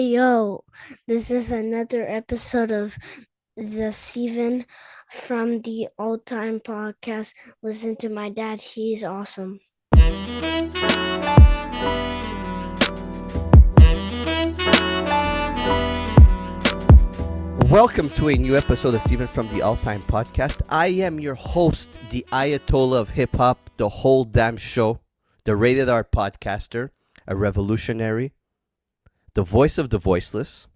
Hey yo, this is another episode of the Steven from the Old Time Podcast. Listen to my dad, he's awesome. Welcome to a new episode of Steven from the All Time Podcast. I am your host, the Ayatollah of Hip Hop, the whole damn show, the rated R podcaster, a revolutionary, the voice of the voiceless.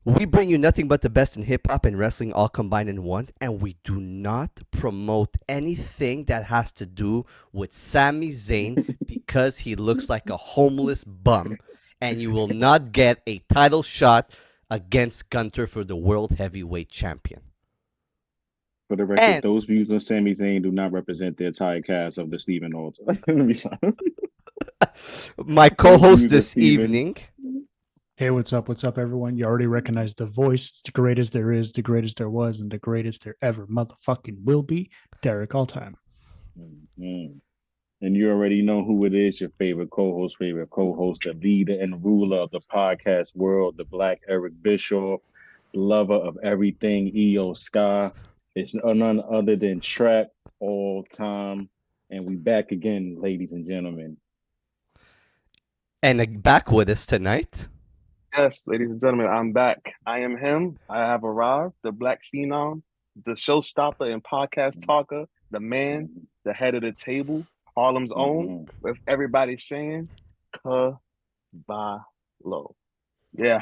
We bring you nothing but the best in hip hop and wrestling all combined in one, and we do not promote anything that has to do with Sami Zayn because he looks like a homeless bum, and you will not get a title shot against Gunter for the World Heavyweight Champion. For the record, those views on Sami Zayn do not represent the entire cast of the Stephen Alter. My co-host this evening. Hey, what's up, everyone? You already recognize the voice. It's the greatest there is, the greatest there was, and the greatest there ever motherfucking will be, Derek Alltime. Mm-hmm. And you already know who it is, your favorite co-host, the leader and ruler of the podcast world, the Black Eric Bischoff, lover of everything EO Sky. It's none other than Trap All Time. And we back again, ladies and gentlemen. And back with us tonight. Yes, ladies and gentlemen, I'm back. I am him. I have arrived, the Black Phenom, the showstopper and podcast talker, the man, the head of the table, Harlem's own, with everybody saying, Kabalo. Yeah,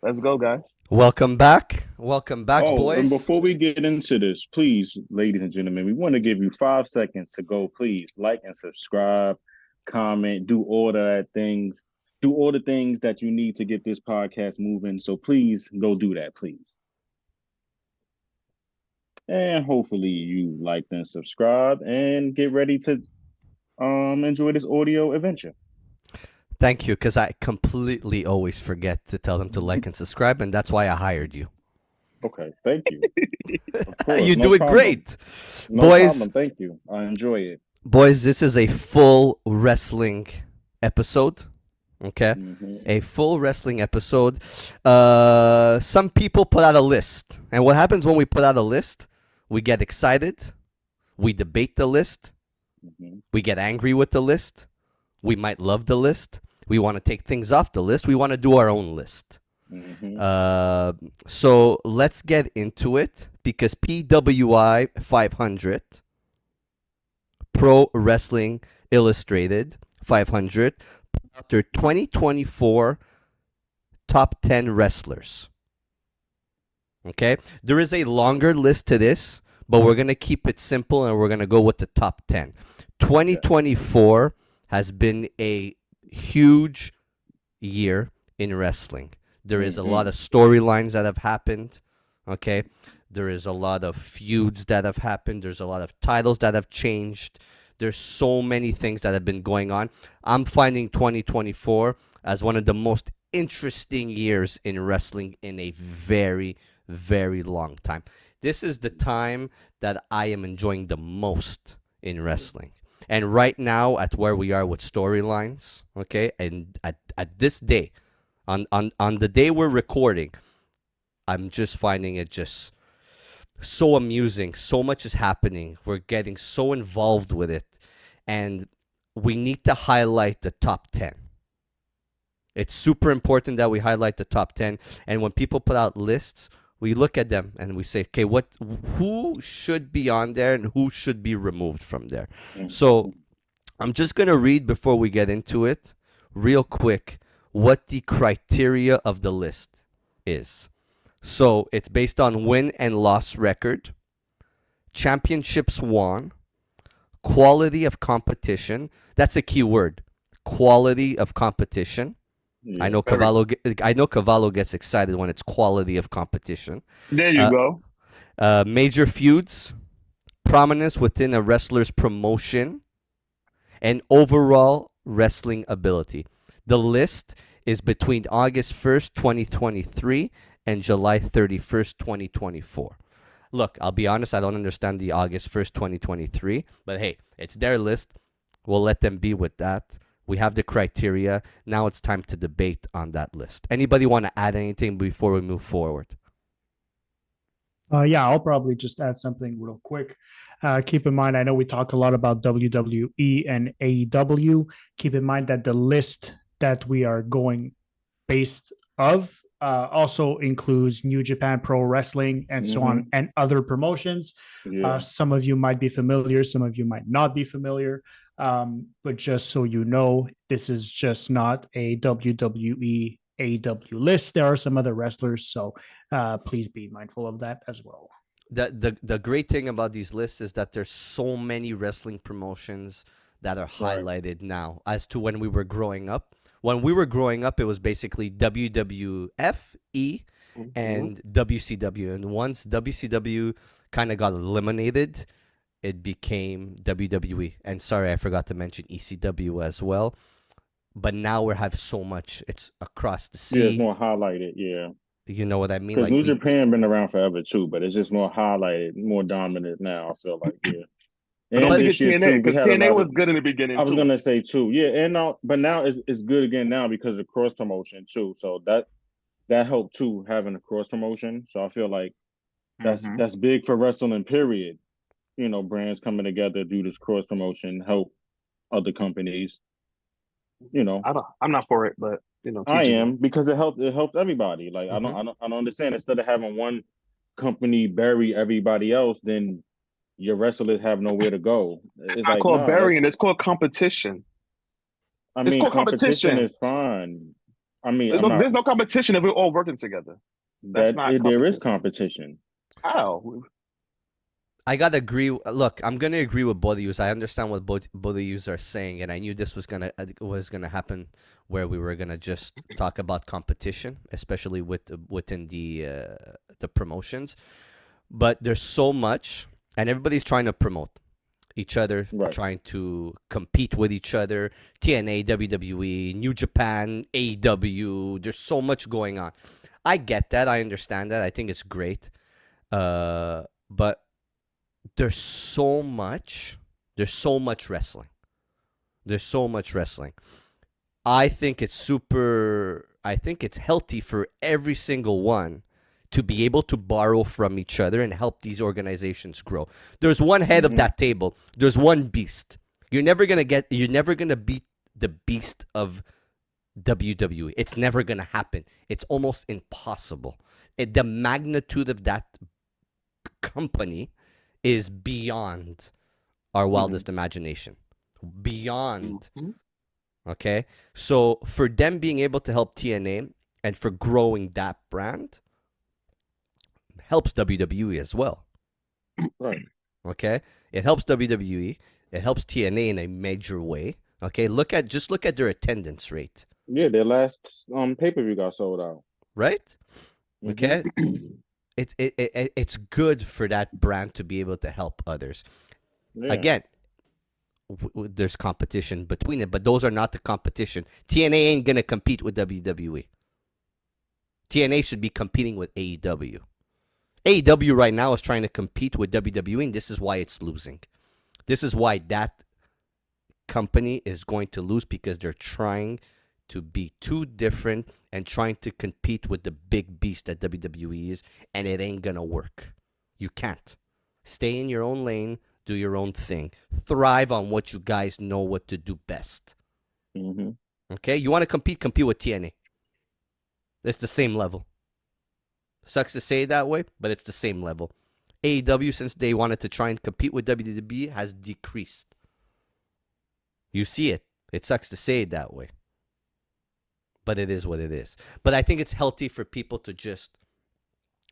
let's go, guys. Welcome back. Welcome back, boys. And before we get into this, please, ladies and gentlemen, we want to give you 5 seconds to go. Please like and subscribe, comment, do all the things that you need to get this podcast moving. So please go do that, please. And hopefully you liked and subscribed and get ready to enjoy this audio adventure. Thank you, because I completely always forget to tell them to like and subscribe, and that's why I hired you. Okay, thank you. You do it great. No boys, problem. Thank you. I enjoy it. Boys, this is a full wrestling episode. Okay? A full wrestling episode. Some people put out a list. And what happens when we put out a list? We get excited. We debate the list. We get angry with the list. We might love the list. We want to take things off the list. We want to do our own list. So let's get into it, because PWI 500, Pro Wrestling Illustrated 500, their 2024 top 10 wrestlers. Okay? There is a longer list to this, but we're going to keep it simple and we're going to go with the top 10. 2024 has been a huge year in wrestling. There is a lot of storylines that have happened. Okay? There is a lot of feuds that have happened. There's a lot of titles that have changed. There's so many things that have been going on. I'm finding 2024 as one of the most interesting years in wrestling in a very, very long time. This is the time that I am enjoying the most in wrestling. And right now, at where we are with storylines, okay, and at this day, on the day we're recording, I'm just finding it just so amusing. So much is happening. We're getting so involved with it. And we need to highlight the top 10. It's super important that we highlight the top 10. And when people put out lists, we look at them and we say, okay, who should be on there and who should be removed from there? So I'm just going to read before we get into it real quick what the criteria of the list is. So it's based on win and loss record, championships won, quality of competition. That's a key word. Quality of competition. Yeah, I know Cavallo gets excited when it's quality of competition. There you go. Major feuds, prominence within a wrestler's promotion, and overall wrestling ability. The list is between August 1st, 2023 and July 31st, 2024. Look, I'll be honest, I don't understand the August 1st, 2023, but hey, it's their list. We'll let them be with that. We have the criteria. Now it's time to debate on that list. Anybody want to add anything before we move forward? Yeah, I'll probably just add something real quick. Keep in mind, I know we talk a lot about WWE and AEW. Keep in mind that the list that we are going based of also includes New Japan Pro Wrestling and so on, and other promotions. Yeah. Some of you might be familiar, some of you might not be familiar. But just so you know, this is just not a WWE AEW list. There are some other wrestlers, so please be mindful of that as well. The great thing about these lists is that there's so many wrestling promotions that are highlighted now as to when we were growing up. When we were growing up, it was basically WWF, and WCW. And once WCW kind of got eliminated, it became WWE. And sorry, I forgot to mention ECW as well. But now we have so much. It's across the sea. Yeah, it's more highlighted. Yeah. You know what I mean? Because New Japan been around forever too, but it's just more highlighted, more dominant now. I feel like, yeah. But don't forget TNA, because TNA was good in the beginning. I was gonna say too, yeah, and now, but now it's good again now because of cross promotion too. So that helped too, having a cross promotion. So I feel like that's big for wrestling. Period. You know, brands coming together do this cross promotion, help other companies. You know, I'm not for it, but you know, I am, because it helps everybody. Like I don't understand. Instead of having one company bury everybody else, then your wrestlers have nowhere to go. It's not called burying. It's called competition. I mean, it's competition is fine. I mean, there's no competition if we're all working together. There is competition. How? I gotta agree. Look, I'm gonna agree with both of you. I understand what both of you are saying, and I knew this was gonna happen, where we were gonna just talk about competition, especially within the promotions. But there's so much, and everybody's trying to promote each other, trying to compete with each other. TNA, WWE, New Japan, AEW. There's so much going on. I get that. I understand that. I think it's great. But there's so much wrestling. There's so much wrestling. I think it's healthy for every single one to be able to borrow from each other and help these organizations grow. There's one head of that table. There's one beast. You're never gonna beat the beast of WWE. It's never gonna happen. It's almost impossible. The magnitude of that company is beyond our wildest imagination. Beyond. Okay? So for them being able to help TNA and for growing that brand helps WWE as well. Right. Okay? It helps WWE. It helps TNA in a major way. Okay? Just look at their attendance rate. Yeah, their last pay-per-view got sold out. Right? Okay? It's good for that brand to be able to help others. Yeah. Again, there's competition between it, but those are not the competition. TNA ain't gonna compete with WWE. TNA should be competing with AEW. AEW right now is trying to compete with WWE, and this is why it's losing. This is why that company is going to lose, because they're trying to be too different and trying to compete with the big beast that WWE is, and it ain't gonna work. You can't. Stay in your own lane, do your own thing. Thrive on what you guys know what to do best. Okay? You want to compete with TNA. It's the same level. Sucks to say it that way, but it's the same level. AEW, since they wanted to try and compete with WWE, has decreased. You see it. It sucks to say it that way, but it is what it is. But I think it's healthy for people to just,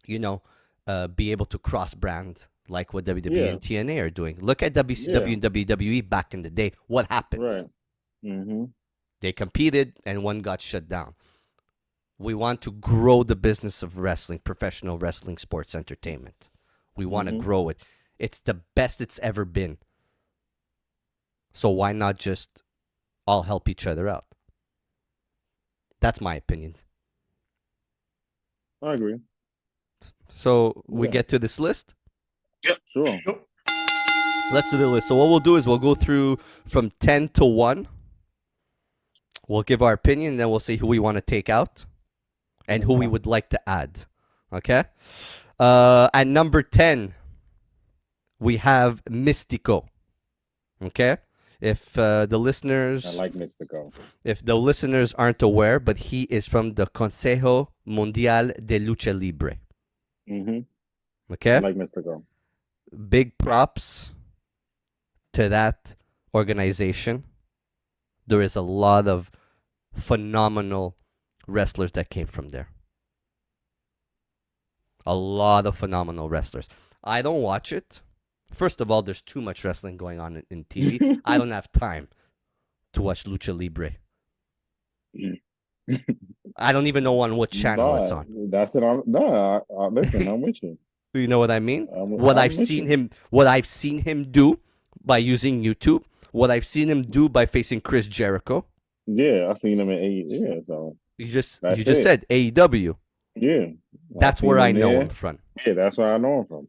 be able to cross-brand like what WWE and TNA are doing. Look at WCW and WWE back in the day. What happened? Right. They competed, and one got shut down. We want to grow the business of wrestling, professional wrestling, sports entertainment. We want to grow it. It's the best it's ever been. So why not just all help each other out? That's my opinion. I agree. So we get to this list? Yep, sure. Let's do the list. So what we'll do is we'll go through from 10 to 1. We'll give our opinion, and then we'll see who we want to take out and who we would like to add. Okay? At number 10, we have Mystico. Okay? If the listeners, I like Mystico. if the listeners aren't aware, but he is from the Consejo Mundial de Lucha Libre. Mm-hmm. Okay? I like Mystico. Big props to that organization. There is a lot of phenomenal wrestlers that came from there. A lot of phenomenal wrestlers. I don't watch it. First of all, there's too much wrestling going on in TV. I don't have time to watch Lucha Libre. I don't even know on what channel it's on. That's it. Listen, I'm with you. You know what I mean? I'm I've with seen you. him, what I've seen him do by using YouTube, what I've seen him do by facing Chris Jericho. Yeah, I seen him in AEW. Yeah, so You just it. said AEW. Yeah, That's seen where I know there. him from. Yeah, that's where I know him from.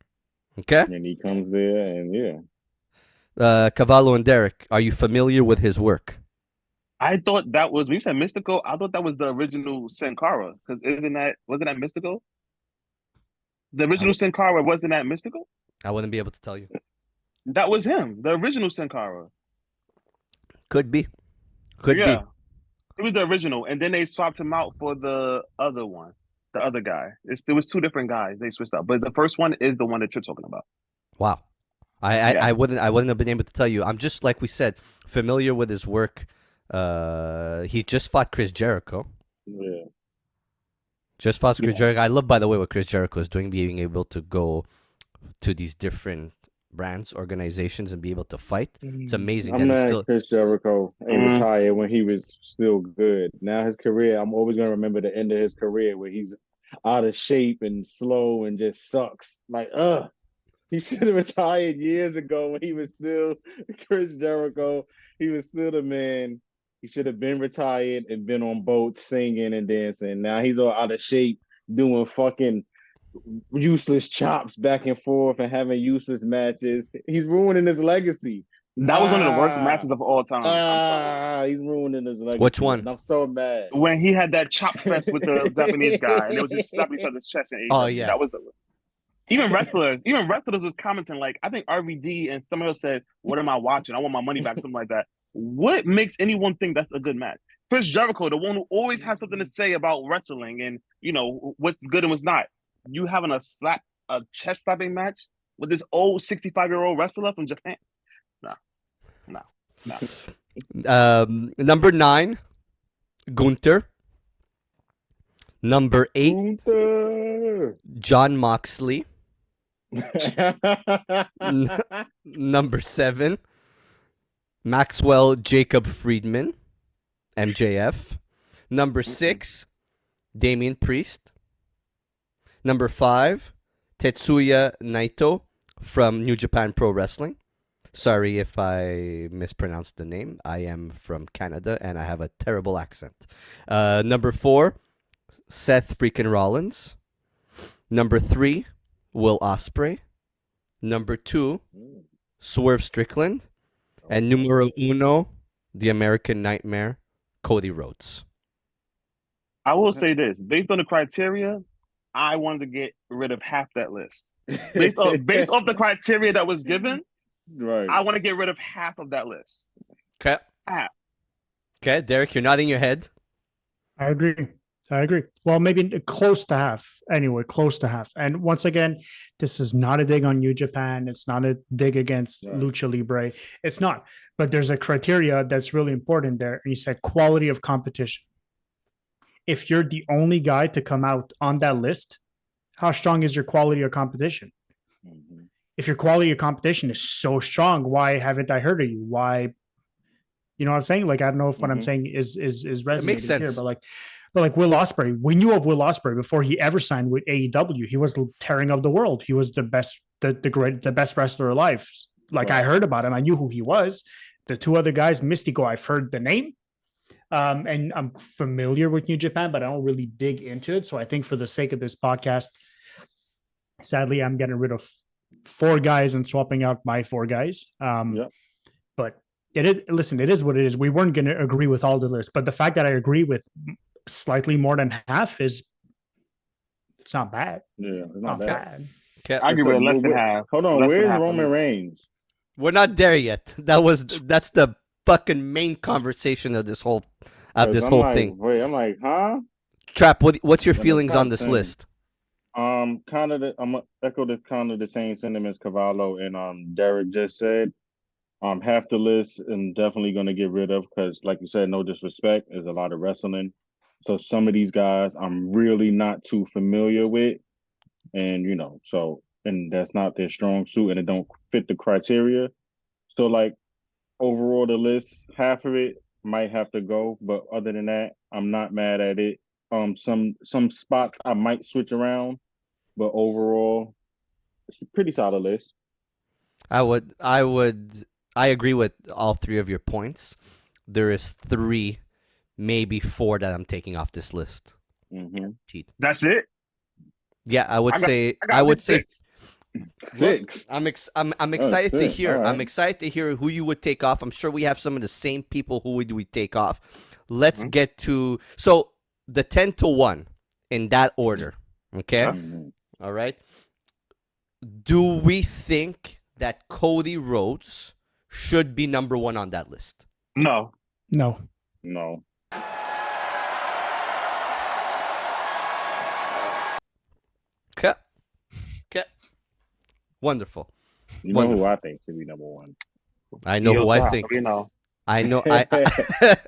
Okay? And he comes there, and yeah. Cavallo and Derek, are you familiar with his work? I thought that was when you said Mystico. I thought that was the original Sin Cara because wasn't that Mystico? The original Sin Cara wasn't that Mystico? I wouldn't be able to tell you. That was him, the original Sin Cara. Could be. Could be. It was the original, and then they swapped him out for the other one, the other guy. There was two different guys. They switched out, but the first one is the one that you're talking about. Wow. I wouldn't have been able to tell you. I'm just, like we said, familiar with his work. He just fought Chris Jericho. Yeah. Just fought Chris Jericho. I love, by the way, what Chris Jericho is doing, being able to go to these different brands, organizations, and be able to fight. It's amazing. I'm mad Chris Jericho ain't retired when he was still good. Now his career, I'm always gonna remember the end of his career where he's out of shape and slow and just sucks. Like, he should have retired years ago when he was still Chris Jericho. He was still the man. He should have been retired and been on boats singing and dancing. Now he's all out of shape doing fucking useless chops back and forth and having useless matches. He's ruining his legacy. That was one of the worst matches of all time. He's ruining his legacy. Which one? And I'm so mad. When he had that chop fest with the Japanese guy and they were just slapping each other's chest. Oh yeah, that was even wrestlers was commenting like, I think RVD and someone else said, "What am I watching? I want my money back," something like that. What makes anyone think that's a good match? Chris Jericho, the one who always has something to say about wrestling and what's good and what's not. You having a chest slapping match with this old 65-year-old wrestler from Japan? No. Number 9, Gunther. Number 8, Gunther. John Moxley. Number 7, Maxwell Jacob Friedman, MJF. Number 6, Damian Priest. Number 5, Tetsuya Naito from New Japan Pro Wrestling. Sorry if I mispronounced the name. I am from Canada and I have a terrible accent. Number 4, Seth freaking Rollins. Number 3, Will Ospreay. Number 2, Swerve Strickland. And numero uno, the American Nightmare, Cody Rhodes. I will say this. Based on the criteria, I wanted to get rid of half that list. Based off the criteria that was given, right. I want to get rid of half of that list. Okay. Half. Okay, Derek, you're nodding your head. I agree. Well, maybe close to half. Anyway, close to half. And once again, this is not a dig on New Japan. It's not a dig against Lucha Libre. It's not. But there's a criteria that's really important there. And you said quality of competition. If you're the only guy to come out on that list, how strong is your quality of competition? Mm-hmm. If your quality of competition is so strong, why haven't I heard of you? Why? You know what I'm saying? Like, I don't know if what I'm saying is resonating makes sense. here, but like Will Ospreay, we knew of Will Ospreay before he ever signed with AEW. He was tearing up the world. He was the best, the best wrestler alive. Like, I heard about him. I knew who he was. The two other guys, Mystico, I've heard the name. And I'm familiar with New Japan, but I don't really dig into it. So I think for the sake of this podcast, sadly, I'm getting rid of 4 guys and swapping out my 4 guys. But It is. Listen, it is what it is. We weren't going to agree with all the lists, but the fact that I agree with slightly more than half is it's not bad. Yeah, it's It's not not bad. bad. Okay. I agree with less than half. Hold on, Less than where's half for Roman me. Reigns? We're not there yet. That's the fucking main conversation of this whole 'Cause I'm like, thing. wait, I'm like, huh? Trap, what's your In the feelings on top this 10. list? I'm gonna echo the kind of the same sentiments Cavallo and Derek just said. Half the list I'm definitely gonna get rid of because, like you said, no disrespect, there's a lot of wrestling. So some of these guys I'm really not too familiar with, and and that's not their strong suit, and it don't fit the criteria. So like overall, the list, half of it might have to go, but other than that, I'm not mad at it. Some spots I might switch around, but overall, it's a pretty solid list. I agree with all three of your points. There is 3, maybe 4 that I'm taking off this list. Mm-hmm. That's it. Yeah, I would say I would say 6. I'm excited to six. hear. All right. I'm excited to hear who you would take off. I'm sure we have some of the same people who would we take off. Let's get to the 10 to 1 in that order. Okay? Mhm. All right. Do we think that Cody Rhodes should be number 1 on that list? No. No. No. Okay. Okay. Wonderful. You know who Wonderful. I think should be number 1. I know who I Stop, think. You know. I know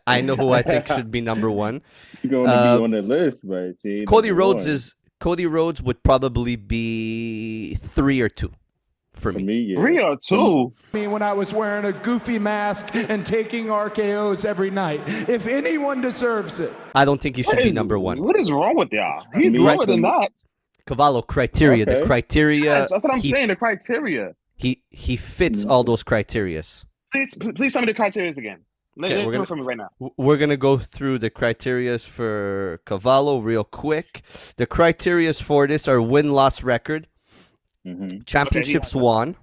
I know who I think should be number 1. You're going to be on the list, but Cody Rhodes would probably be 3 or 2 for me. yeah. 3 or 2. Me when I was wearing a goofy mask and taking RKOs every night. If anyone deserves it. I don't think he should be number 1. What is wrong with y'all? He's Me, lower than that. Cavallo criteria. Okay. The criteria. Yes, that's what I'm saying. The criteria. He fits all those criterias. Please tell me the criteria again. Okay, Let for me right now. We're gonna go through the criterias for Cavallo real quick. The criterias for this are win-loss record, championships won.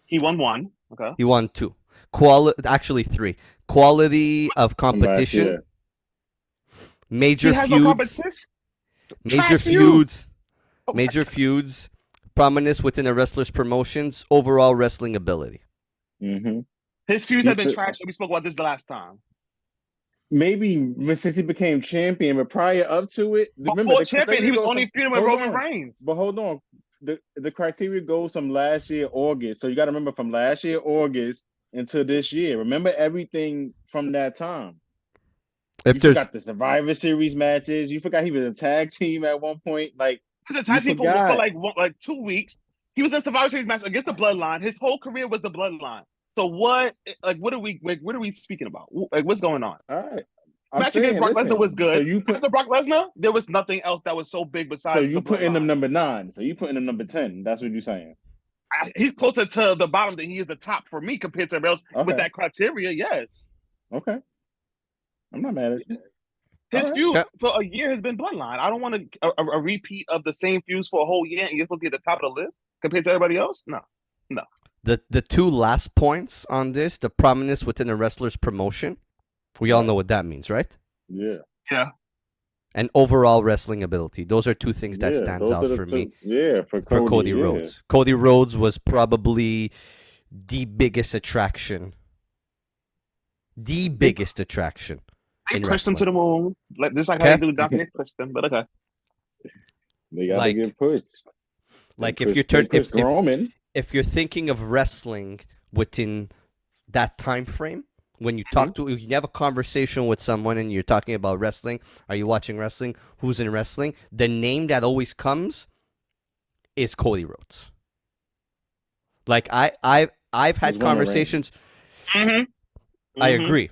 He won 1. Okay. He won 2. Actually 3. Quality of competition. Major He has no feuds. competition? Major Trash feud. feuds. Major feuds. Prominence within a wrestler's promotions. Overall wrestling ability. Mm-hmm. His feuds have been trash. We spoke about this the last time. Maybe since he became champion, but prior up to it, remember Before champion, he was only feuding with Roman Reigns. But hold on, the criteria goes from last year August, so you got to remember from last year August until this year. Remember everything from that time. You forgot the Survivor Series matches. You forgot he was a tag team at one point. Like he was a tag team for like 2 weeks. He was in a Survivor Series match against the Bloodline. His whole career was the Bloodline. So what are we speaking about? Like, what's going on? All right. Match against Brock Lesnar was good. So you put the Brock Lesnar, there was nothing else that was so big besides. So you put in him number 9. So you put in him number 10. That's what you're saying. He's closer to the bottom than he is the top for me compared to everybody else with that criteria. Yes. Okay. I'm not mad at you. His feud for a year has been Bloodline. I don't want a repeat of the same feuds for a whole year and you're supposed to be at the top of the list compared to everybody else. No. The 2 last points on this, the prominence within a wrestler's promotion, we all know what that means, right? Yeah. Yeah. And overall wrestling ability. Those are 2 things that stands out for me. Yeah, for Cody Rhodes. Cody Rhodes was probably the biggest attraction. The biggest attraction. They pushed him to the moon. Just like how they do Doc, they pushed him, but okay. They gotta get pushed. Like if you're thinking of wrestling within that time frame, when you talk to, you have a conversation with someone and you're talking about wrestling, are you watching wrestling? Who's in wrestling? The name that always comes is Cody Rhodes. Like I've had conversations. I agree.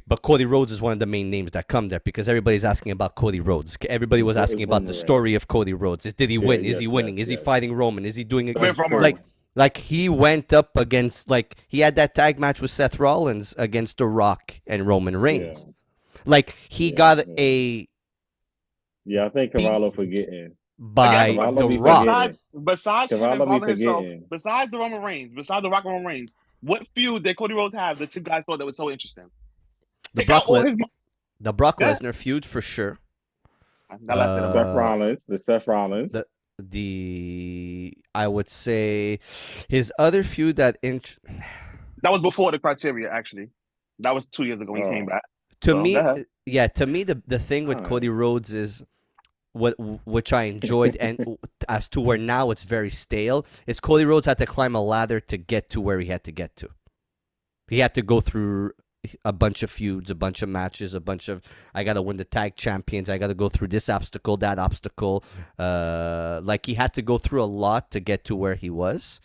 But Cody Rhodes is one of the main names that come there because everybody's asking about Cody Rhodes. Everybody was asking about the story of Cody Rhodes. Did he win? Is he winning? Is he fighting Roman? Is he doing it? Like he went up against, like he had that tag match with Seth Rollins against The Rock and Roman Reigns. Yeah. Like he got a. Yeah, I think Cavallo forgetting. By The Rock. Besides him involving himself, besides the Roman Reigns, besides The Rock and Roman Reigns, What feud did Cody Rhodes have that you guys thought that was so interesting? The Take out Brock all Le- his. the Brock Yeah. Lesnar feud for sure. Now let's say Seth Rollins, the Seth Rollins. The I would say his other feud that that was before the criteria. Actually, that was 2 years ago when he came back. to So, me, go ahead. yeah, to me the thing with Cody Rhodes is which I enjoyed, and as to where now it's very stale, is Cody Rhodes had to climb a ladder to get to where he had to get to. He had to go through a bunch of feuds, a bunch of matches, a bunch of I gotta win the tag champions, I gotta go through this obstacle, that obstacle. Like he had to go through a lot to get to where he was.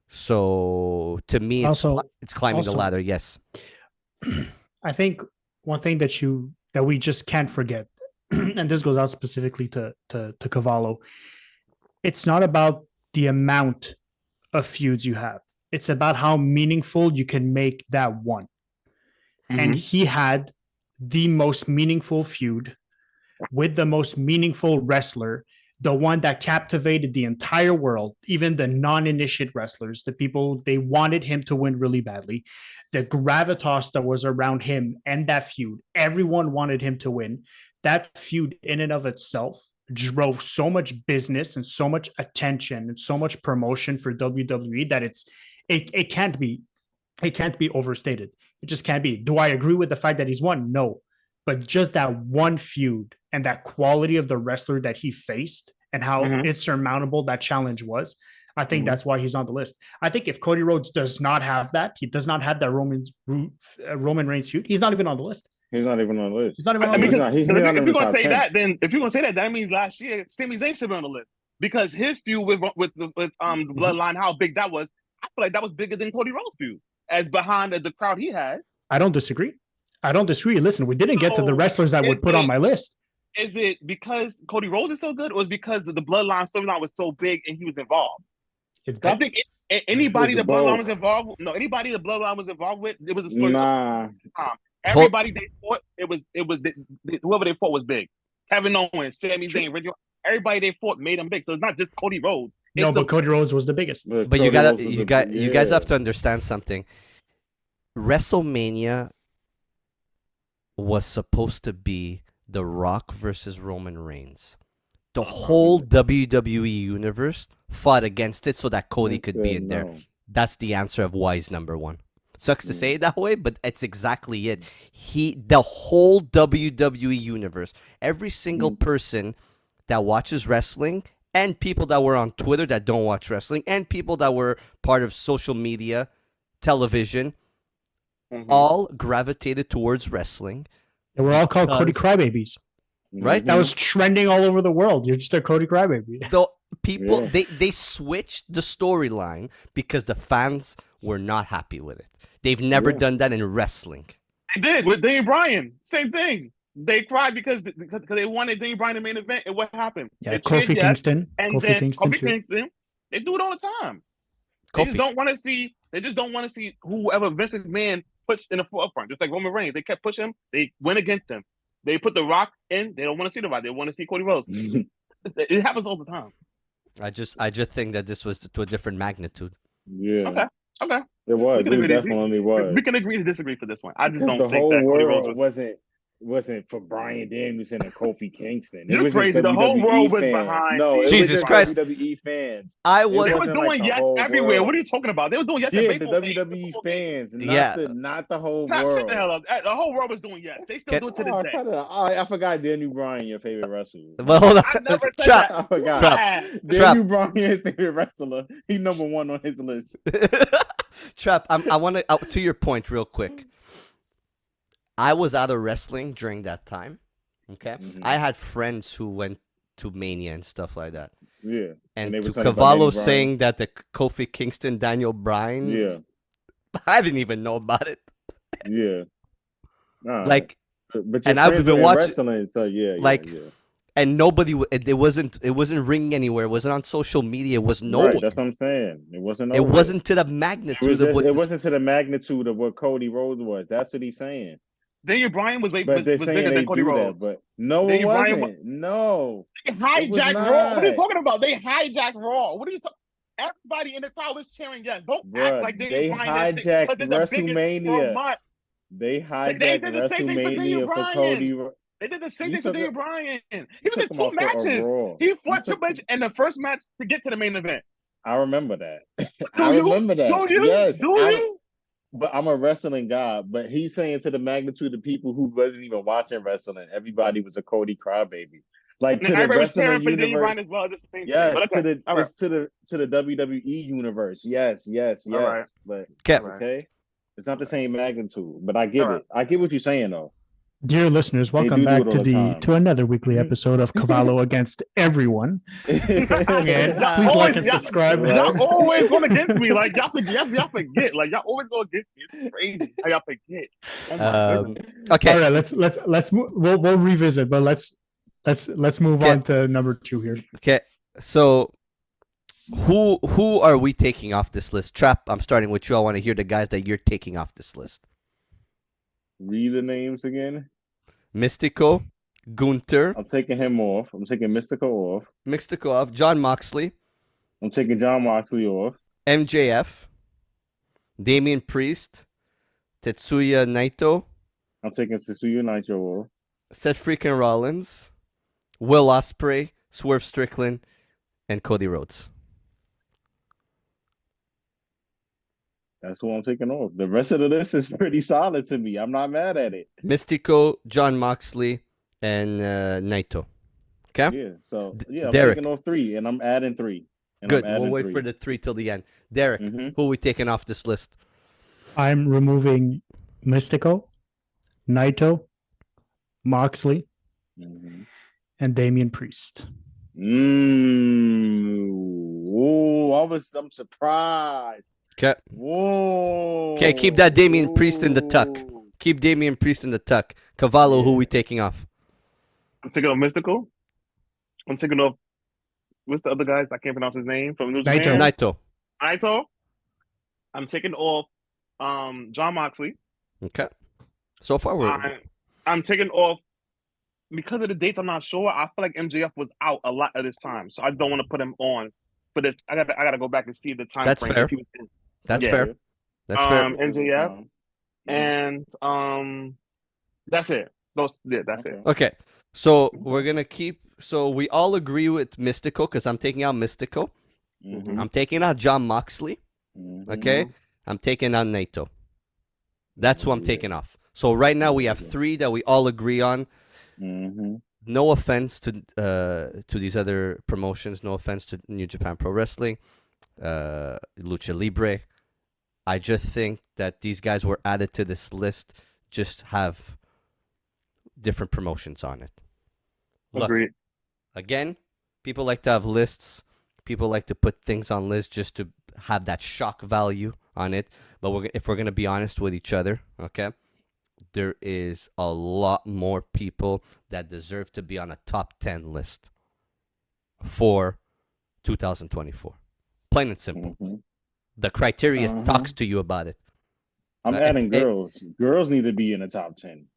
So to me, it's climbing the ladder. Yes, I think one thing that we just can't forget, and this goes out specifically to Cavallo, it's not about the amount of feuds you have. It's about how meaningful you can make that one. Mm-hmm. And he had the most meaningful feud with the most meaningful wrestler, the one that captivated the entire world, even the non-initiate wrestlers, the people, they wanted him to win really badly. The gravitas that was around him and that feud, everyone wanted him to win. That feud in and of itself drove so much business and so much attention and so much promotion for WWE that it can't be overstated. It just can't be. Do I agree with the fact that he's won? No. But just that one feud and that quality of the wrestler that he faced and how insurmountable that challenge was, I think that's why he's on the list. I think if Cody Rhodes does not have that, he does not have that Roman Reigns feud, he's not even on the list. He's not even on the list. He's not even on the list. If you're going to say that, then if you're going to say that, that means last year Sami Zayn should be on the list because his feud with Bloodline, how big that was, I feel like that was bigger than Cody Rhodes' feud as behind the crowd he had. I don't disagree. Listen, we didn't get to the wrestlers that would put on my list. Is it because Cody Rhodes is so good, or is it because the Bloodline storyline was so big and he was involved? I think anybody the Bloodline was involved with, anybody the Bloodline was involved with, it was a story. Everybody they fought, it was whoever they fought was big. Kevin Owens, Sami Zayn, everybody they fought made them big. So it's not just Cody Rhodes. But Cody Rhodes was the biggest. But you guys have to understand something. WrestleMania was supposed to be The Rock versus Roman Reigns. The whole WWE universe fought against it so that Cody could be in there. That's the answer of why he's number one. Sucks to say it that way, but it's exactly it. The whole WWE universe, every single person that watches wrestling, and people that were on Twitter that don't watch wrestling, and people that were part of social media, television, all gravitated towards wrestling. They were all called Cody Crybabies. Right? That was trending all over the world. You're just a Cody Crybaby. The people, they switched the storyline because the fans were not happy with it. They've never done that in wrestling. They did with Daniel Bryan. Same thing. They cried because they wanted Daniel Bryan to main event, and what happened? Yeah, Kofi Kingston. Kofi Kingston. They do it all the time. They just don't want to see. They just don't want to see whoever Vince McMahon puts in the forefront. Just like Roman Reigns, they kept pushing him. They went against him. They put The Rock in. They don't want to see The Rock. They want to see Cody Rhodes. It happens all the time. I just think that this was to a different magnitude. Yeah. Okay. It was. It definitely was. We can agree to disagree for this one. I just because don't the think whole that Cody world Rhodes wasn't for Bryan Danielson and Kofi Kingston. You're crazy. The whole world was behind. No, Jesus Christ. WWE fans. They were doing yes everywhere. What are you talking about? They were doing yes. Yeah, the WWE fans, not the whole world. Shut the hell up. The whole world was doing yes. They still do it to this day. I forgot Daniel Bryan, your favorite wrestler. Well, hold on. I forgot. Daniel Bryan is favorite wrestler. He's number one on his list. Trap, I want to, to your point real quick. I was out of wrestling during that time. Okay. I had friends who went to Mania and stuff like that. Yeah. And to Cavallo saying that the Kofi Kingston, Daniel Bryan. Yeah. I didn't even know about it. Yeah. Like, and I've been watching. So and nobody. It wasn't ringing anywhere. It wasn't on social media. It was nowhere. Right, that's what I'm saying. It wasn't. It wasn't to the magnitude of what. It wasn't to the magnitude of what Cody Rhodes was. That's what he's saying. Daniel Bryan was bigger than Cody Rhodes. But no, it wasn't. No. They hijacked Raw. What are you talking about? They hijacked Raw. What are you talking? Everybody in the crowd was cheering yes. Don't act Bruh, like Daniel they Bryan is hijacked because they're the biggest for WrestleMania. months. They They hijacked did the same thing for Daniel WrestleMania for Bryan. Cody. They did the same You thing for took Daniel it. Bryan. He You was took in him 2 out for a matches. Raw. He You fought took. Triple H in the first match to get to the main event. I remember that. I Do you? remember that. Do you? Yes, Do you? but I'm a wrestling guy. But he's saying to the magnitude of people who wasn't even watching wrestling, everybody was a Cody crybaby. Like And to the everybody was cheering wrestling for Daniel universe. Bryan as well. It's the same thing. Yes, But okay. All right. it's to the WWE universe. Yes, yes, All right. yes. But Okay. All right. okay, it's not the same magnitude. But I get All right. it. I get what you're saying though. Dear listeners, They welcome do back it to all the time. to another weekly episode of Cavallo Against Everyone. Again, Y'all please like always- and y'all- subscribe. Right. Y'all always going against me. Like y'all forget. Like y'all always go against me. It's crazy how y'all forget. Oh my goodness. Okay. All right, let's move. We'll revisit, but let's move Okay. on to number 2 here. Okay. So who are we taking off this list? Trap, I'm starting with you. I want to hear the guys that you're taking off this list. Read the names again. Mystico, Gunther, I'm taking him off. I'm taking Mystico off. Mystico off, John Moxley, I'm taking John Moxley off. MJF, Damian Priest, Tetsuya Naito, I'm taking Tetsuya Naito off. Seth freaking Rollins, Will Ospreay, Swerve Strickland, and Cody Rhodes. That's who I'm taking off. The rest of the list is pretty solid to me. I'm not mad at it. Mystico, John Moxley, and Naito. Okay? Yeah. So yeah, I'm Derek. taking off 3, and I'm adding 3. And Good. I'm adding We'll wait 3. for the 3 till the end. Derek, Mhm. who are we taking off this list? I'm removing Mystico, Naito, Moxley, Mhm. and Damian Priest. Oh, I'm surprised. Okay. Whoa. Okay, keep that Damian Priest in the tuck. Ooh. Keep Damian Priest in the tuck. Cavallo, who are we taking off? I'm taking off Mystical. I'm taking off. What's the other guys? I can't pronounce his name from New Naito. Japan. Naito. Naito. I'm taking off John Moxley. Okay. So far, we're I'm taking off because of the dates. I'm not sure. I feel like MJF was out a lot of this time, so I don't want to put him on. But if I gotta go back and see the time That's frame. fair. If he was in. That's Yeah. fair. That's fair. MJF and that's it. That's it. Okay. So we're gonna keep. So we all agree with Mystico because I'm taking out Mystico. Mhm. I'm taking out John Moxley. Mhm. Okay. I'm taking out Naito. That's who I'm taking off. So right now we have 3 that we all agree on. Mhm. No offense to these other promotions. No offense to New Japan Pro Wrestling, Lucha Libre. I just think that these guys were added to this list. Just have different promotions on it. Look, Agreed. again, people like to have lists. People like to put things on lists just to have that shock value on it. But if we're gonna be honest with each other, okay, there is a lot more people that deserve to be on a top 10 list for 2024. Plain and simple. Mhm. The criteria Uh-huh. talks to you about it. I'm Uh, adding it- girls. Girls need to be in the top 10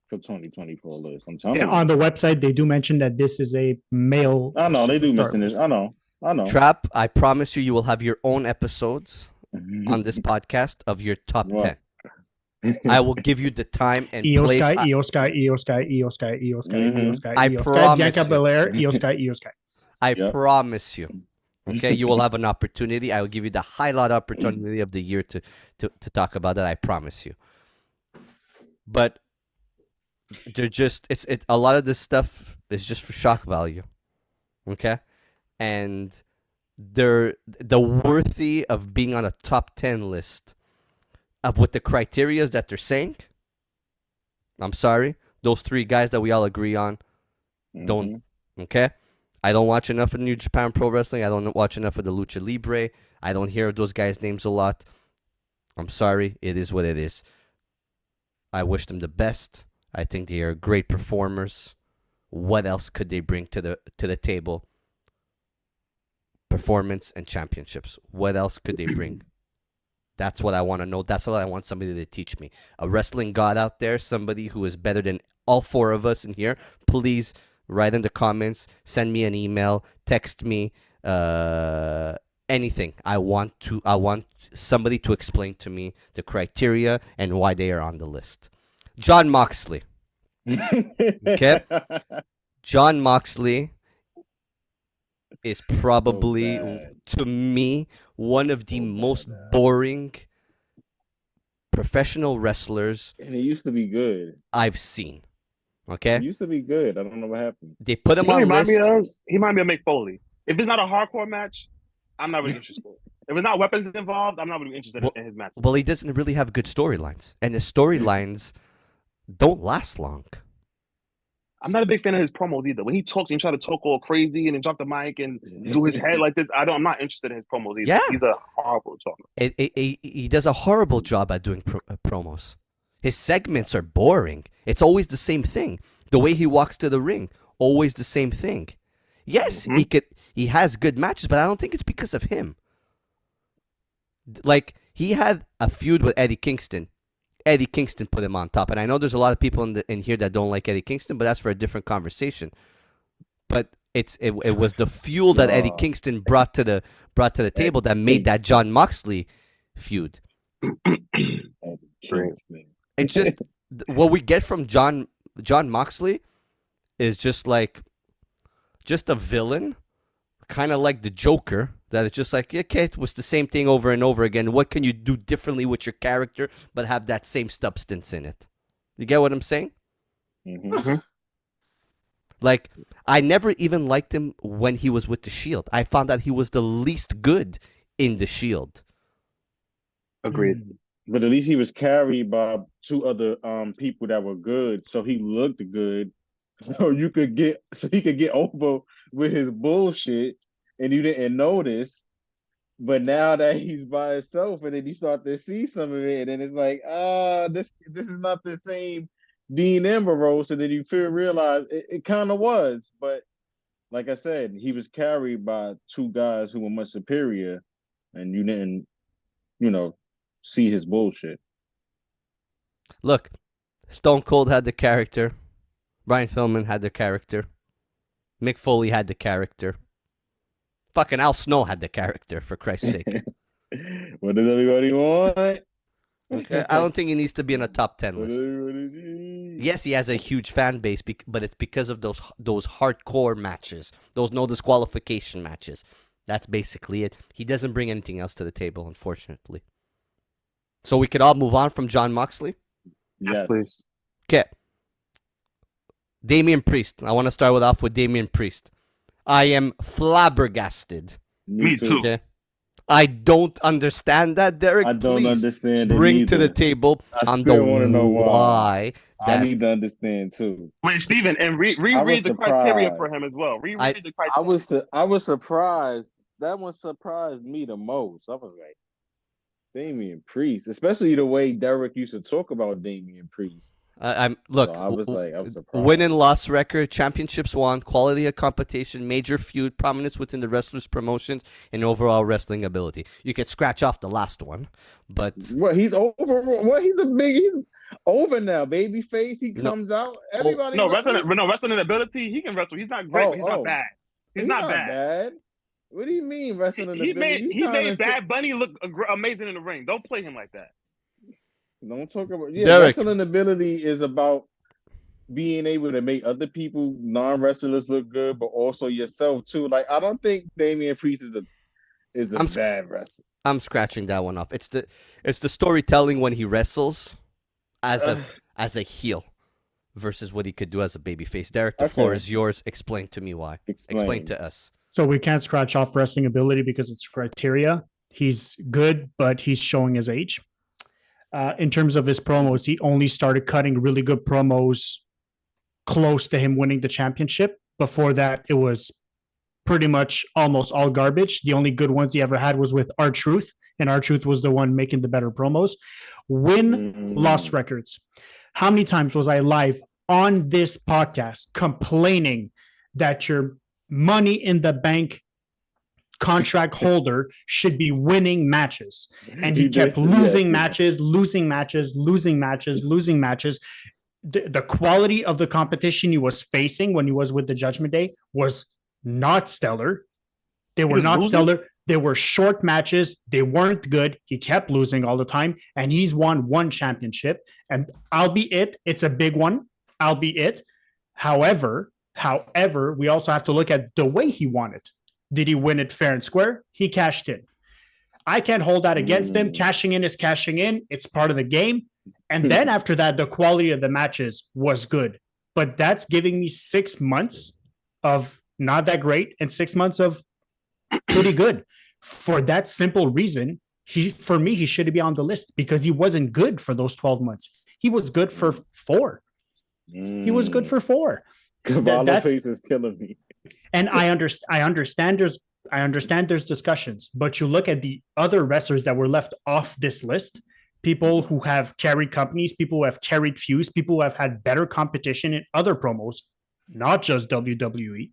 for 2024 list. I'm telling Yeah, you. on the website, they do mention that this is a male. I know they do superstar mention this. list. I know. Trap, I promise you will have your own episodes on this podcast of your top What? 10. I will give you the time and Io place. Sky, Io Sky, Io Sky, Io Sky, Io Sky, Io Mhm. Sky, I Io Sky, promise Bianca you. Belair, Io Sky, Io Sky. I Yep. promise you. Okay, you will have an opportunity. I will give you the highlight opportunity of the year to talk about that. I promise you. But they're just a lot of this stuff is just for shock value. Okay? And they're worthy of being on a top 10 list of with the criterias that they're saying. I'm sorry. Those 3 guys that we all agree on don't. Okay? I don't watch enough of New Japan Pro Wrestling. I don't watch enough of the Lucha Libre. I don't hear those guys' names a lot. I'm sorry. It is what it is. I wish them the best. I think they are great performers. What else could they bring to the table? Performance and championships. What else could they bring? That's what I want to know. That's what I want somebody to teach me. A wrestling god out there, somebody who is better than all 4 of us in here. Please write in the comments, send me an email, text me, anything. I want somebody to explain to me the criteria and why they are on the list. John Moxley. Okay. John Moxley is probably, to me, one of the most boring professional wrestlers And he used to be good. I've seen. Okay? He used to be good. I don't know what happened. They put him He on remind me list. of Mick Foley. If it's not a hardcore match, I'm not really interested. If it's not weapons involved, I'm not really interested in his match. Well, he doesn't really have good storylines. And his storylines don't last long. I'm not a big fan of his promos either. When he talks and try to talk all crazy and then drop the mic and do his head like this, I'm not interested in his promos either. Yeah. He's a horrible talker. He does a horrible job at doing promos. His segments are boring. It's always the same thing. The way he walks to the ring, always the same thing. Yes, he has good matches, but I don't think it's because of him. Like, he had a feud with Eddie Kingston. Eddie Kingston put him on top, and I know there's a lot of people in here that don't like Eddie Kingston, but that's for a different conversation. But it was the fuel that Eddie Kingston brought to the table that made that John Moxley feud. It's just what we get from John Moxley is just a villain, kind of like the Joker. That it's just like, okay, it was the same thing over and over again. What can you do differently with your character but have that same substance in it? You get what I'm saying? Mm-hmm. Like, I never even liked him when he was with the Shield. I found that he was the least good in the Shield. Agreed. But at least he was carried by two other people that were good, so he looked good. So he could get over with his bullshit, and you didn't notice. But now that he's by himself, and then you start to see some of it, and then it's like, this is not the same Dean Ambrose. And then you realize it kind of was. But like I said, he was carried by two guys who were much superior, and you didn't, see his bullshit. Look, Stone Cold had the character. Brian Pillman had the character. Mick Foley had the character. Fucking Al Snow had the character, for Christ's sake. What does everybody want? Okay. I don't think he needs to be in a top 10 list. Yes, he has a huge fan base, but it's because of those hardcore matches, those no disqualification matches. That's basically it. He doesn't bring anything else to the table, unfortunately. So we could all move on from John Moxley? Yes, please. Okay. Damian Priest. I want to start off with Damian Priest. I am flabbergasted. Me too. Okay. I don't understand that, Derek. I don't understand it bring either. to the table I on still the want to know why. I need to understand too. Wait, Steven, and reread the criteria for him as well. Reread the criteria. I was surprised. That one surprised me the most. I was like, Damian Priest, especially the way Derek used to talk about Damian Priest. Look. So I was surprised. Win and loss record, championships won, quality of competition, major feud, prominence within the wrestlers' promotions, and overall wrestling ability. You could scratch off the last one, but he's over. He's over now. Babyface. He comes out. Everybody. Wrestling ability. He can wrestle. He's not great, but he's not bad. He's not bad. What do you mean wrestling ability? He made Bad Bunny look amazing in the ring. Don't play him like that. Don't talk about wrestling ability is about being able to make other people, non-wrestlers, look good, but also yourself too. Like, I don't think Damian Priest is a bad wrestler. I'm scratching that one off. It's the storytelling when he wrestles as a heel versus what he could do as a babyface. Derek, the floor is yours. Explain to me why. Explain to us. So we can't scratch off wrestling ability because it's criteria. He's good, but he's showing his age. In terms of his promos, he only started cutting really good promos close to him winning the championship. Before that, it was pretty much almost all garbage. The only good ones he ever had was with R-Truth, and R-Truth was the one making the better promos. Win-loss records. How many times was I live on this podcast complaining that your money in the bank contract holder should be winning matches, and he kept losing matches. The quality of the competition he was facing when he was with the Judgment Day was not stellar. They were was not losing? stellar. They were short matches. They weren't good. He kept losing all the time, and he's won one championship. And albeit it's a big one, albeit. However, we also have to look at the way he won it. Did he win it fair and square? He cashed in. I can't hold that against him. Cashing in is cashing in. It's part of the game. And then after that, the quality of the matches was good. But that's giving me 6 months of not that great and 6 months of pretty good. For that simple reason, for me, he should be on the list because he wasn't good for those 12 months. He was good for 4. He was good for 4. Cavallo face is killing me. And I understand there's discussions, but you look at the other wrestlers that were left off this list, people who have carried companies, people who have carried feuds, people who have had better competition in other promos, not just WWE.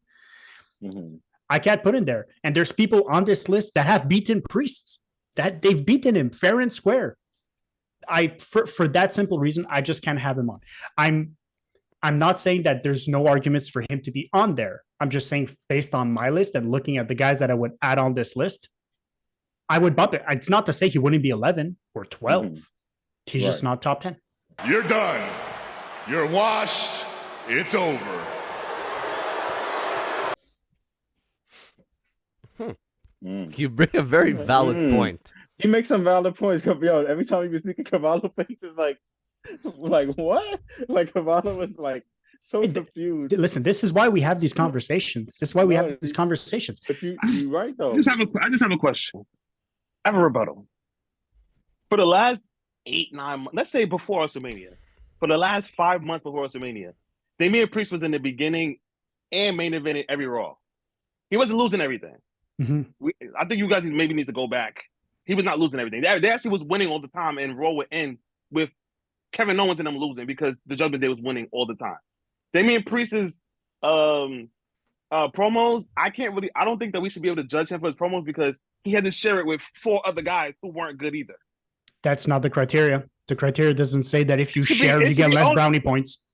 Mm-hmm. I can't put in there. And there's people on this list that have beaten Priests, that they've beaten him fair and square. For that simple reason, I just can't have him on. I'm not saying that there's no arguments for him to be on there. I'm just saying based on my list and looking at the guys that I would add on this list, I would bump it. It's not to say he wouldn't be 11 or 12. Mm-hmm. He's just not top 10. You're done. You're washed. It's over. You bring a very valid point. He makes some valid points. Yo, every time he was thinking Cavallo face is like what? Like Cavallo was like so confused. Listen, this is why we have these conversations. This is why we have these conversations. But you're right though. I just have a question. I have a rebuttal. For the last 8-9 months, let's say before WrestleMania, for the last 5 months before WrestleMania, Damian Priest was in the beginning and main evented every Raw. He wasn't losing everything. Mm-hmm. I think you guys maybe need to go back. He was not losing everything. They actually was winning all the time, and Raw would end with Kevin Owens and them losing because the Judgment Day was winning all the time. Damian Priest's promos, I don't think that we should be able to judge him for his promos because he had to share it with 4 other guys who weren't good either. That's not the criteria. The criteria doesn't say that if you share, you get less brownie points.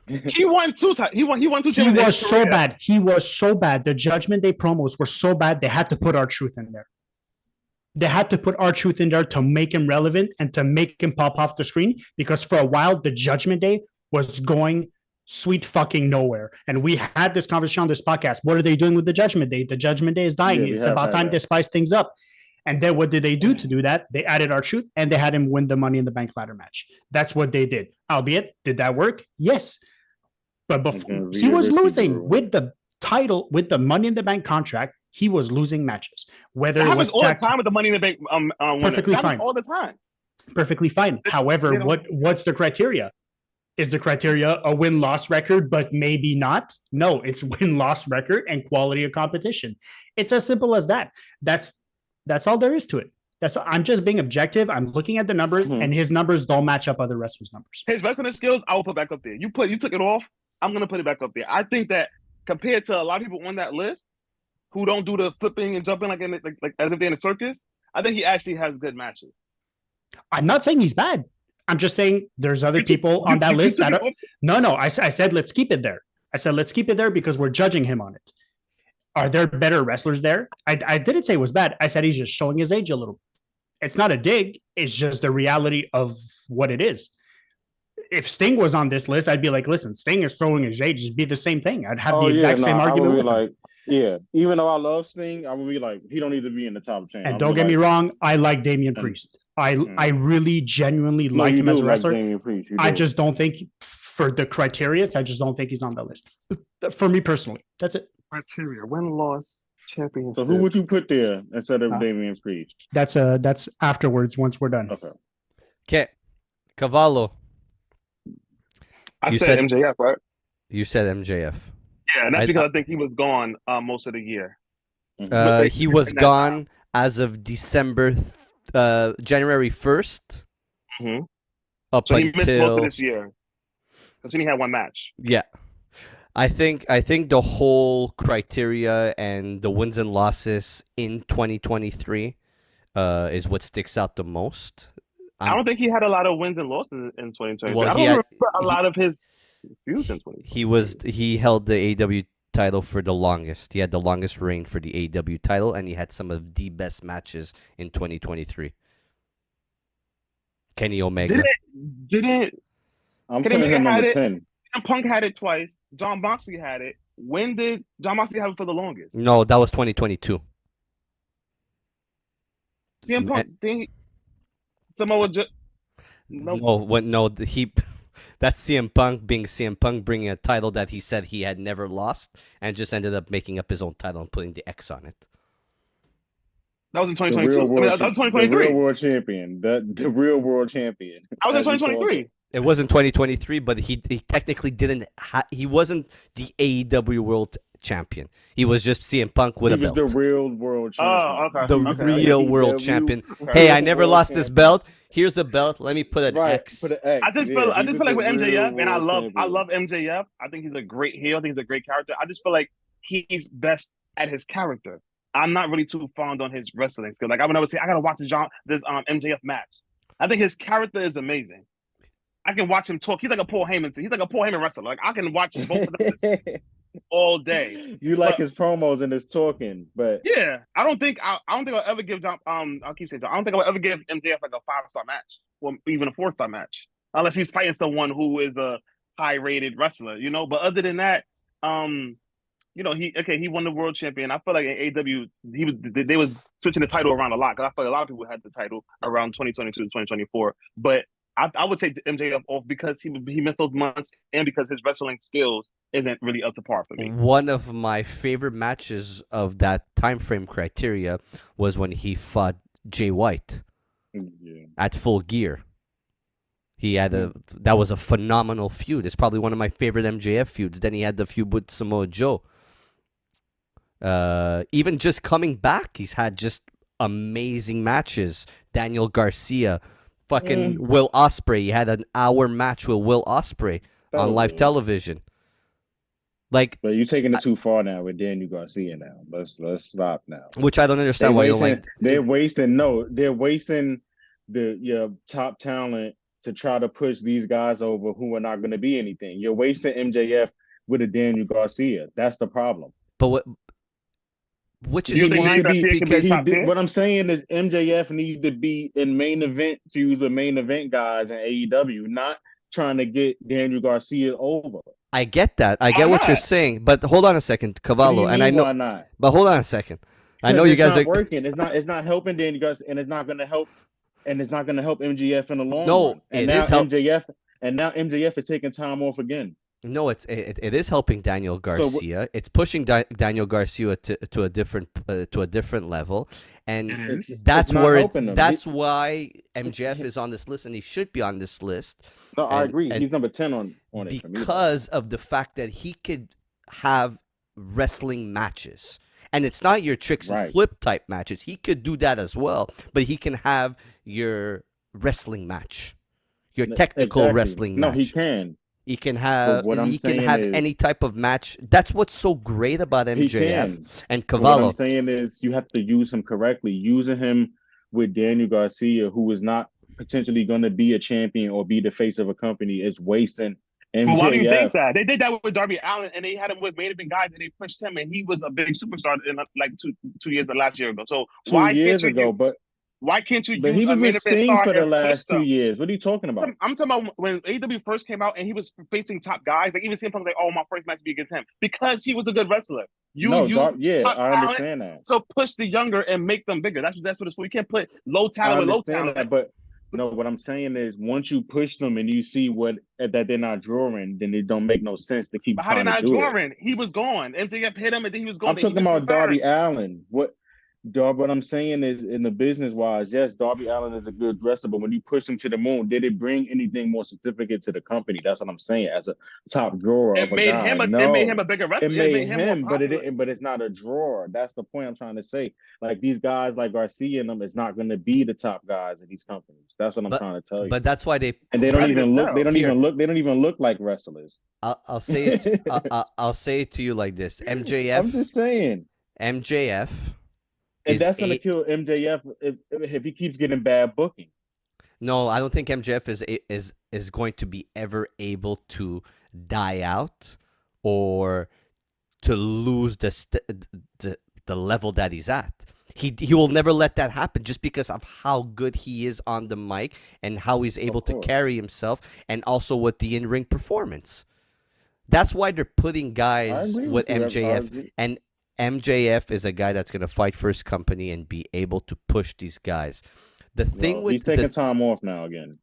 He won 2 times. He won 2 times. He was so bad. He was so bad. The Judgment Day promos were so bad, they had to put R-Truth in there. They had to put R-Truth in there to make him relevant and to make him pop off the screen because for a while, the Judgment Day was going sweet fucking nowhere. And we had this conversation on this podcast. What are they doing with the Judgment Day? The Judgment Day is dying. It's about time they spice things up. And then what did they do to do that? They added R-Truth and they had him win the Money in the Bank ladder match. That's what they did. Albeit, did that work? Yes. But before he was losing with the title, with the Money in the Bank contract, he was losing matches. Whether it was all the time with the Money in the Bank, perfectly fine, all the time, perfectly fine. However, what's the criteria? Is the criteria a win-loss record, but maybe not? No, it's win-loss record and quality of competition. It's as simple as that. That's all there is to it. I'm just being objective. I'm looking at the numbers, and his numbers don't match up other wrestlers' numbers. His wrestling skills, I will put back up there. You took it off. I'm gonna put it back up there. I think that compared to a lot of people on that list who don't do the flipping and jumping like as if they're in a circus, I think he actually has good matches. I'm not saying he's bad. I'm just saying there's other people on that list that are. No. I said let's keep it there. I said let's keep it there because we're judging him on it. Are there better wrestlers there? I didn't say it was bad. I said he's just showing his age a little. It's not a dig. It's just the reality of what it is. If Sting was on this list, I'd be like, listen, Sting is showing his age. It'd be the same thing. I'd have the exact same argument. Even though I love Sting, I would be like, he don't need to be in the top 10. And don't get me wrong, I like Damian Priest. I really genuinely like him as a wrestler. I just don't think for the criteria, I just don't think he's on the list. For me personally, that's it. Criteria: win-loss, championship. So who would you put there instead of Damian Priest? That's afterwards once we're done. Okay, Cavallo. I said MJF, right? You said MJF. Yeah, and that's because I think he was gone most of the year. He was gone as of January 1st. Mm-hmm. Up so until he missed most of this year because he had one match. Yeah, I think the whole criteria and the wins and losses in 2023 is what sticks out the most. I don't think he had a lot of wins and losses in 2023. Well, I don't remember a lot of his feuds in 2023. He held the AW title for the longest. He had the longest reign for the AEW title, and he had some of the best matches in 2023. Kenny Omega. Didn't I'm Kenny putting Omega him had number it? 10. CM Punk had it twice. John Moxley had it. When did John Moxley have it for the longest? No, that was 2022. CM Punk thing. Samoa Joe. He that's CM Punk being CM Punk, bringing a title that he said he had never lost, and just ended up making up his own title and putting the X on it. That was in The 2022. real world, that was 2023. the real world champion. The real world champion. I was in as we call 2023. it. It was in 2023, but he technically didn't. He wasn't the AEW World Champion. He was just CM Punk with He a was belt. the real world Oh, champion. okay. The okay. real world AEW champion. Okay. Hey, I Real never world lost this champion. belt. Here's a belt. Let me put an Right, X. put an X. I just Yeah, feel he was like the with real MJF, and I world champion. love MJF. I think he's a great heel. I think he's a great character. I just feel like he's best at his character. I'm not really too fond on his wrestling skill. Like I would always say, I gotta watch this MJF match. I think his character is amazing. I can watch him talk. He's like a Paul Heyman. He's like a Paul Heyman wrestler. Like I can watch both of them all day. You like But- his promos and his talking, but Yeah, I don't think I'll ever give John. I'll keep saying John. I don't think I'll ever give MJF like a 5-star match or even a 4-star match, unless he's fighting someone who is a high-rated wrestler, you know. But other than that, you know, he won the world champion. I feel like in AEW they was switching the title around a lot because I feel like a lot of people had the title around 2022 to 2024. But I would take MJF off because he missed those months and because his wrestling skills isn't really up to par for me. One of my favorite matches of that time frame criteria was when he fought Jay White yeah. at Full Gear. He had that was a phenomenal feud. It's probably one of my favorite MJF feuds. Then he had the feud with Samoa Joe. Even just coming back, he's had just amazing matches. Daniel Garcia, fucking Will Ospreay. He had an hour match with Will Ospreay on live television. Like, But you're taking it too far now with Daniel Garcia now. Let's stop now. which I don't understand why you don't like. They're wasting your top talent to try to push these guys over who are not going to be anything. You're wasting MJF with a Daniel Garcia. That's the problem. But which is You think why Garcia can be top 10? What I'm saying is MJF needs to be in main event feuds with main event guys in AEW, not trying to get Daniel Garcia over. I get that. I get what you're saying. But hold on a second, Cavallo. And I know. Why not? But hold on a second. I know you guys not are working. It's not helping Daniel Garcia, and it's not going to help. And it's not going to help MJF in the long No, run. And it now is help- MJF is taking time off again. No, it is helping Daniel Garcia. It's pushing Daniel Garcia to a different level, and that's why MJF is on this list, and he should be on this list. No, I agree. He's number 10 on it because of the fact that he could have wrestling matches, and it's not your tricks and flip type matches. He could do that as well, but he can have your wrestling match, your technical wrestling match. No, he can. He can have any type of match. That's what's so great about MJF and Cavallo. What I'm saying is you have to use him correctly. Using him with Daniel Garcia, who is not potentially going to be a champion or be the face of a company, is wasting MJF. Well, why do you think that? They did that with Darby Allin, and they had him with main event guys, and they pushed him, and he was a big superstar in like two years, last year ago. So why can't you use he was a main with event Sting star for the and last push 2 years. What are you talking about? I'm talking about when AEW first came out and he was facing top guys. Like even CM Punk was like, "Oh, my first match be against him," because he was a good wrestler. I understand that. So push the younger and make them bigger. That's what it's for. You can't put low talent with low talent. But no, what I'm saying is once you push them and you see that they're not drawing, then it don't make no sense to keep. But how they not drawing? He was gone. MJF hit him and then he was gone. I'm talking about Darby Allin. What I'm saying is, in the business wise, yes, Darby Allin is a good wrestler, but when you push him to the moon, did it bring anything more significant to the company? That's what I'm saying. As a top drawer, it made him a bigger wrestler. It made him, but it's not a drawer. That's the point I'm trying to say. Like these guys, like Garcia and them, is not going to be the top guys in these companies. That's what I'm trying to tell you. But that's why they don't even look. They don't even look like wrestlers. I'll say it. I'll say it to you like this: MJF. I'm just saying. MJF. And that's going to kill MJF if he keeps getting bad booking. No, I don't think MJF is going to be ever able to die out or to lose the level that he's at. He will never let that happen just because of how good he is on the mic and how he's able to carry himself, and also with the in-ring performance. That's why they're putting guys with MJF, and MJF is a guy that's going to fight for his company and be able to push these guys. The thing with he's taking time off now again.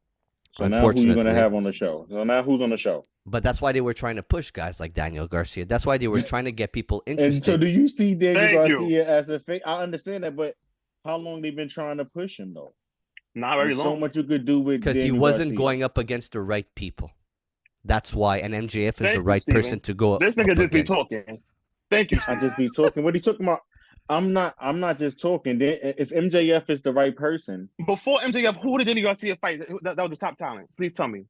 So now who you going to have on the show? So now who's on the show? But that's why they were trying to push guys like Daniel Garcia. That's why they were trying to get people interested. And so do you see Daniel Garcia as a fake? I understand that, but how long they been trying to push him though? Not very long. So much you could do with because he wasn't going up against the right people. That's why, and MJF is the right person to go. This nigga just be talking. Thank you. I just be talking. What are you talking about? I'm not just talking. If MJF is the right person. Before MJF, who did Daniel Garcia fight? That was the top talent. Please tell me.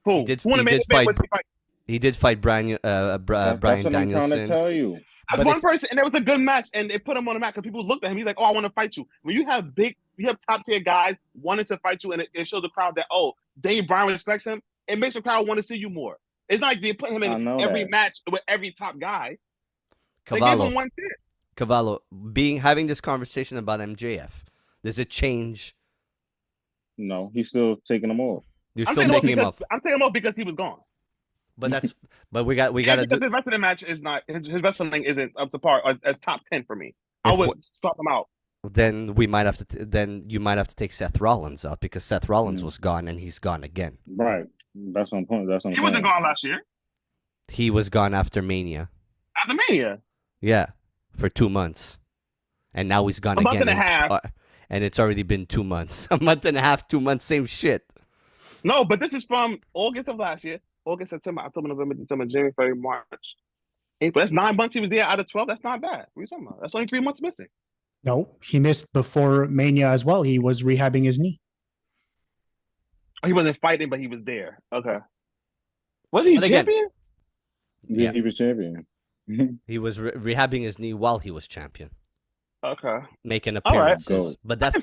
Who? He did fight Brian That's what I'm Danielson. trying to tell you. That's one person, and it was a good match, and they put him on the map because people looked at him. He's like, "Oh, I want to fight you." When you have top tier guys wanting to fight you, and it shows the crowd that Daniel Bryan respects him. It makes the crowd want to see you more. It's not like they put him in every match with every top guy. Cavallo, they gave him one chance. Cavallo, having this conversation about MJF, does it change? No, he's still taking them off. You're still taking him off. I'm taking him off because he was gone. But we got to do. His wrestling match is not his wrestling isn't up to par as top 10 for me. I would swap him out. Then we might have to. Then you might have to take Seth Rollins out because Seth Rollins was gone and he's gone again. Right. That's on point. He wasn't gone last year. He was gone after Mania. After Mania. Yeah, for 2 months, and now he's gone again. A month and a half. And it's already been 2 months. A month and a half, 2 months, same shit. No, but this is from August of last year. August, September, October, November, December, January, February, March. April. That's 9 months he was there out of 12. That's not bad. What are you talking about? That's only 3 months missing. No, he missed before Mania as well. He was rehabbing his knee. Oh, he wasn't fighting, but he was there. Okay. Was he champion? Yeah, he was champion. He was rehabbing his knee while he was champion. Okay. Making appearances. Right. But that's I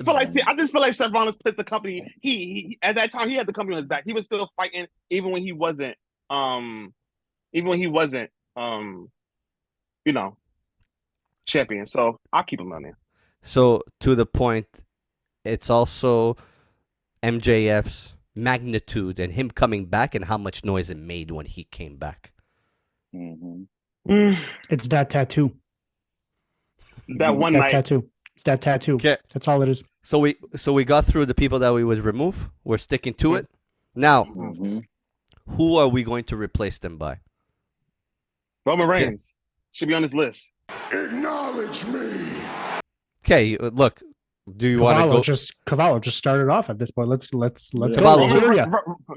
just feel like Seth Rollins put the company. He at that time he had the company on his back. He was still fighting even when he wasn't champion. So I'll keep him on there. So to the point, it's also MJF's magnitude and him coming back and how much noise it made when he came back. Mm-hmm. It's that tattoo. That one night tattoo. It's that tattoo. Okay. That's all it is. So we got through the people that we would remove. We're sticking to it. Now, who are we going to replace them by? Roman Reigns should be on this list. Acknowledge me. Okay, look. Do you want to go? Cavallo just started off at this point. Let's go.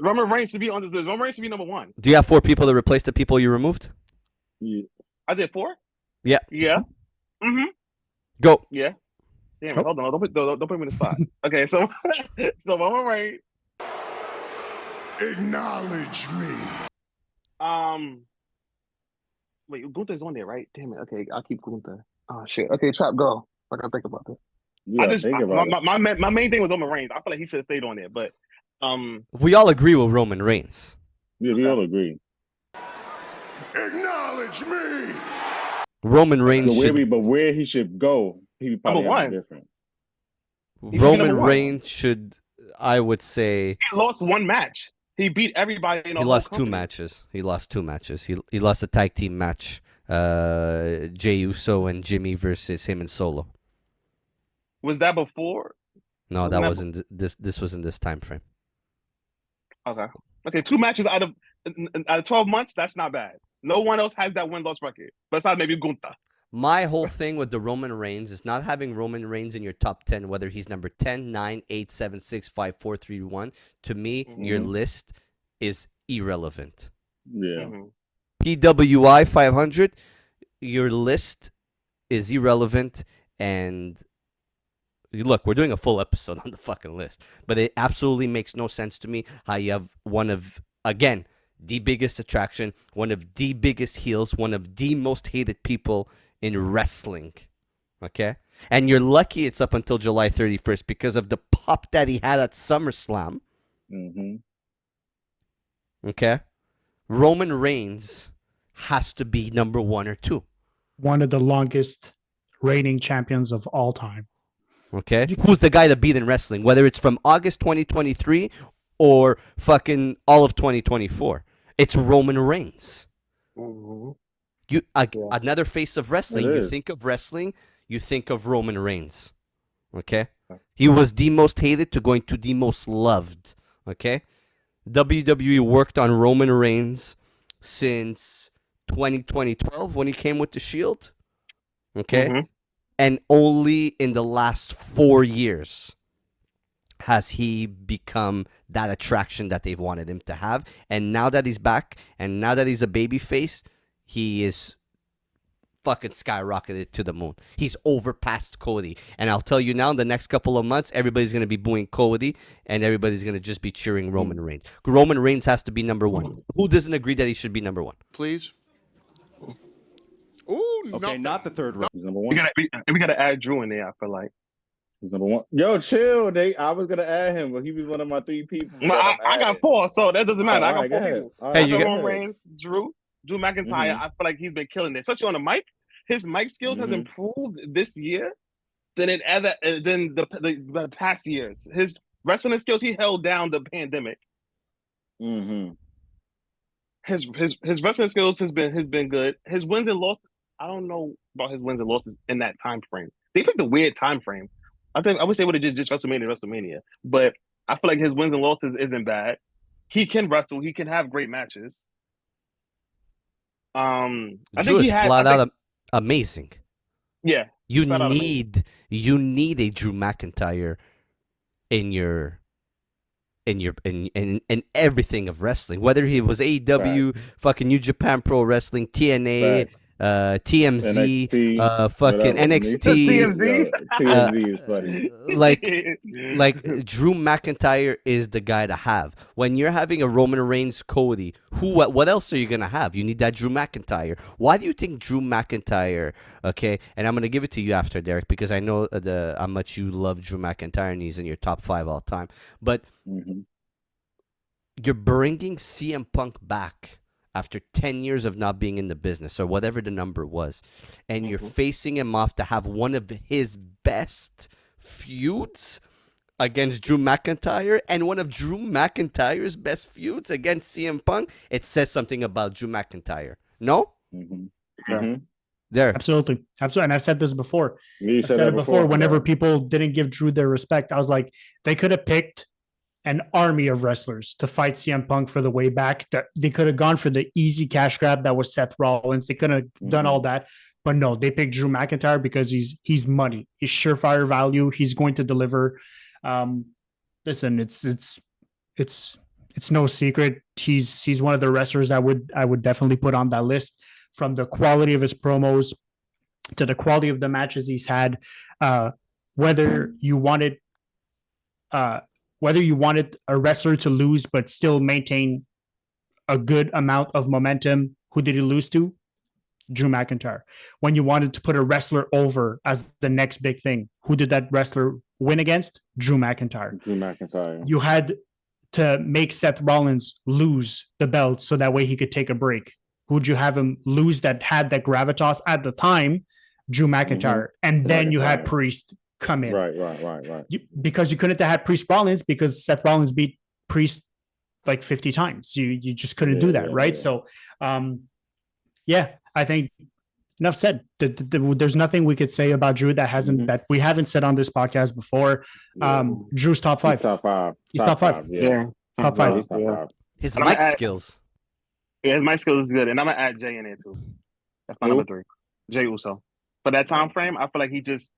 Roman Reigns should be on this list. Roman Reigns should be number 1. Do you have 4 people to replace the people you removed? Yeah. I did 4. Yeah. Yeah. Mm-hmm. Go. Yeah. Damn, hold on. Don't put me in the spot. Okay, so Roman Reigns. Acknowledge me. Wait, Gunther's on there, right? Damn it. Okay, I'll keep Gunther. Oh shit. Okay, Trap, go. I gotta think about that. My main thing was Roman Reigns. I feel like he should have stayed on there, but we all agree with Roman Reigns. Yeah, we all agree. Acknowledge me. Roman Reigns but where he should go, he probably have different. Roman Reigns should, I would say, he lost 1 match. He beat everybody. He lost 2 matches. He lost a tag team match. Jey Uso and Jimmy versus him and Solo. Was that before? No, that wasn't. This was in this time frame. Okay. 2 matches out of 12 months. That's not bad. No one else has that win-loss record besides maybe Gunther. My whole thing with the Roman Reigns is not having Roman Reigns in your top 10, whether he's number 10, 9, 8, 7, 6, 5, 4, 3, 1. To me, your list is irrelevant. Yeah. PWI 500, your list is irrelevant. And look, we're doing a full episode on the fucking list, but it absolutely makes no sense to me how you have one of, again, the biggest attraction, one of the biggest heels, one of the most hated people in wrestling, okay? And you're lucky it's up until July 31st because of the pop that he had at SummerSlam. Okay? Roman Reigns has to be number 1 or 2. one of the longest reigning champions of all time. Okay, who's the guy that beat in wrestling? Whether it's from August 2023 or fucking all of 2024, it's Roman Reigns. Mm-hmm. Another face of wrestling. It You is. think of wrestling, you think of Roman Reigns. Okay, he was the most hated to going to the most loved. Okay, WWE worked on Roman Reigns since 2012 when he came with the Shield. Okay, Mhm. and only in the last 4 years has he become that attraction that they've wanted him to have. And now that he's back, and now that he's a baby face, he is fucking skyrocketed to the moon. He's overpassed Cody. And I'll tell you now, in the next couple of months, everybody's going to be booing Cody, and everybody's going to just be cheering Roman Reigns. Roman Reigns has to be number one. Who doesn't agree that he should be number one? Please. Ooh, Okay, not the third round. He's number one. We gotta add Drew in there. I feel like. He's number one. Yo, chill. I was gonna add him, but he was one of my 3 people. No, I got 4, so that doesn't matter. I got 4 people. Hey, you Roman Reigns, Drew McIntyre. I feel like he's been killing it, especially on the mic. His mic skills has improved this year than the past years. His wrestling skills, he held down the pandemic. Mm-hmm. His wrestling skills has been good. His wins and losses, I don't know about his wins and losses in that time frame. They picked a weird time frame. I wish they would have just WrestleMania. But I feel like his wins and losses isn't bad. He can wrestle. He can have great matches. I Drew think he is had flat out amazing. Yeah. You flat out need a Drew McIntyre in everything of wrestling, whether he was AEW, fucking New Japan Pro Wrestling, TNA, TMZ, NXT, fucking whatever. NXT. TMZ is funny. Like Drew McIntyre is the guy to have. When you're having a Roman Reigns, Cody, what else are you gonna have? You need that Drew McIntyre. Why do you think Drew McIntyre? Okay, and I'm gonna give it to you after, Derek, because I know how much you love Drew McIntyre, and he's in your top 5 all time. But you're bringing CM Punk back after 10 years of not being in the business, or whatever the number was, and you're facing him off to have one of his best feuds against Drew McIntyre and one of Drew McIntyre's best feuds against CM Punk, it says something about Drew McIntyre. No? There. Absolutely. And I've said this before. You I've said it before. Whenever people didn't give Drew their respect, I was like, they could have picked an army of wrestlers to fight CM Punk for the way back. That they could have gone for the easy cash grab that was Seth Rollins. They could have done all that, but no, they picked Drew McIntyre because he's money. He's surefire value. He's going to deliver. Listen, it's no secret. He's one of the wrestlers that I would definitely put on that list, from the quality of his promos to the quality of the matches he's had. Whether you wanted a wrestler to lose but still maintain a good amount of momentum, who did he lose to? Drew McIntyre. When you wanted to put a wrestler over as the next big thing, who did that wrestler win against? Drew McIntyre. You had to make Seth Rollins lose the belt so that way he could take a break. Who'd you have him lose that had that gravitas at the time? Drew McIntyre. And then you had Priest come in. Right. Because you couldn't have had Priest Rollins because Seth Rollins beat Priest like 50 times. You just couldn't do that, right? So, I think enough said. There's nothing we could say about Drew that we haven't said on this podcast before. Drew's top 5. He's top 5. He's top 5. Yeah. Top 5. His mic skills. Yeah, his mic skills is good. And I'm going to add Jay in there too. That's my number 3. Jay Uso. For that time frame, I feel like his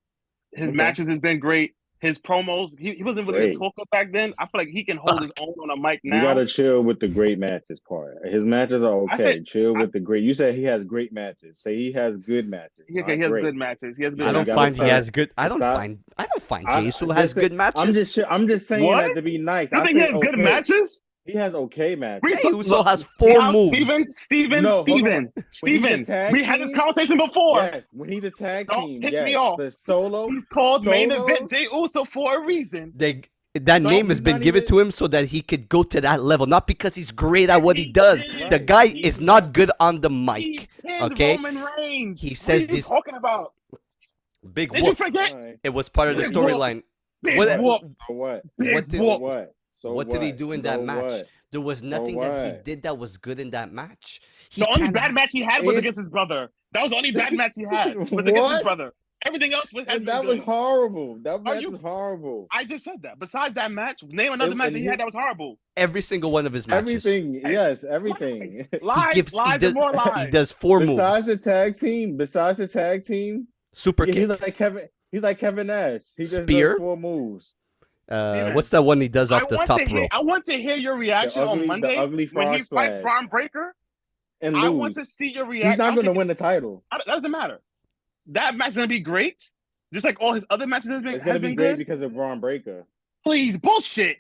matches has been great. His promos, he wasn't really a talker back then. I feel like he can hold his own on a mic now. You gotta chill with the great matches part. His matches are okay. Chill with the great. You said he has great matches. Say he has good matches. He has good matches. He has good I don't find he has good. I don't find Jey Uso has good matches. I'm just saying that to be nice. You think he has good matches? He has okay matches. Jey Uso has 4 moves. Steven. We had this conversation before. Yes, when he's a tag team. Don't piss me off. The solo. He's called main event Jey Uso for a reason. that name has been given to him so that he could go to that level, not because he's great at what he does. The guy is not good on the mic. Okay, Roman Reigns. He says what are you this. talking about? Big Did you whoop. forget? It was part of the Big whoop. storyline. Big What- whoop. So what? What did- So what? So What did he do in that So match? what? There was nothing that he what? did that was good in that match. He The only kinda- bad match he had was It- against his brother. That was the only bad match he had. Was against his What? brother. Everything else was. And that was horrible. That match you- was horrible. I just said that. Besides that match, name another match and that he had that was horrible. every single one of his matches. Everything, yes, everything. Lies, he lies, does, and more lies. he does 4 Besides moves. the tag team, Super yeah, kick. he's like Kevin Nash. He just Spear? does 4 moves. Steven, What's that one he does off the top I rope? want to hear your reaction ugly- on Monday the ugly when he frog fights splash. Braun Breaker. And I lose. want to see your reaction. He's not going to win the title. That doesn't matter. That match is going to be great. Just like all his other matches has been, It's going to be great good. because of Braun Breaker. Please, bullshit.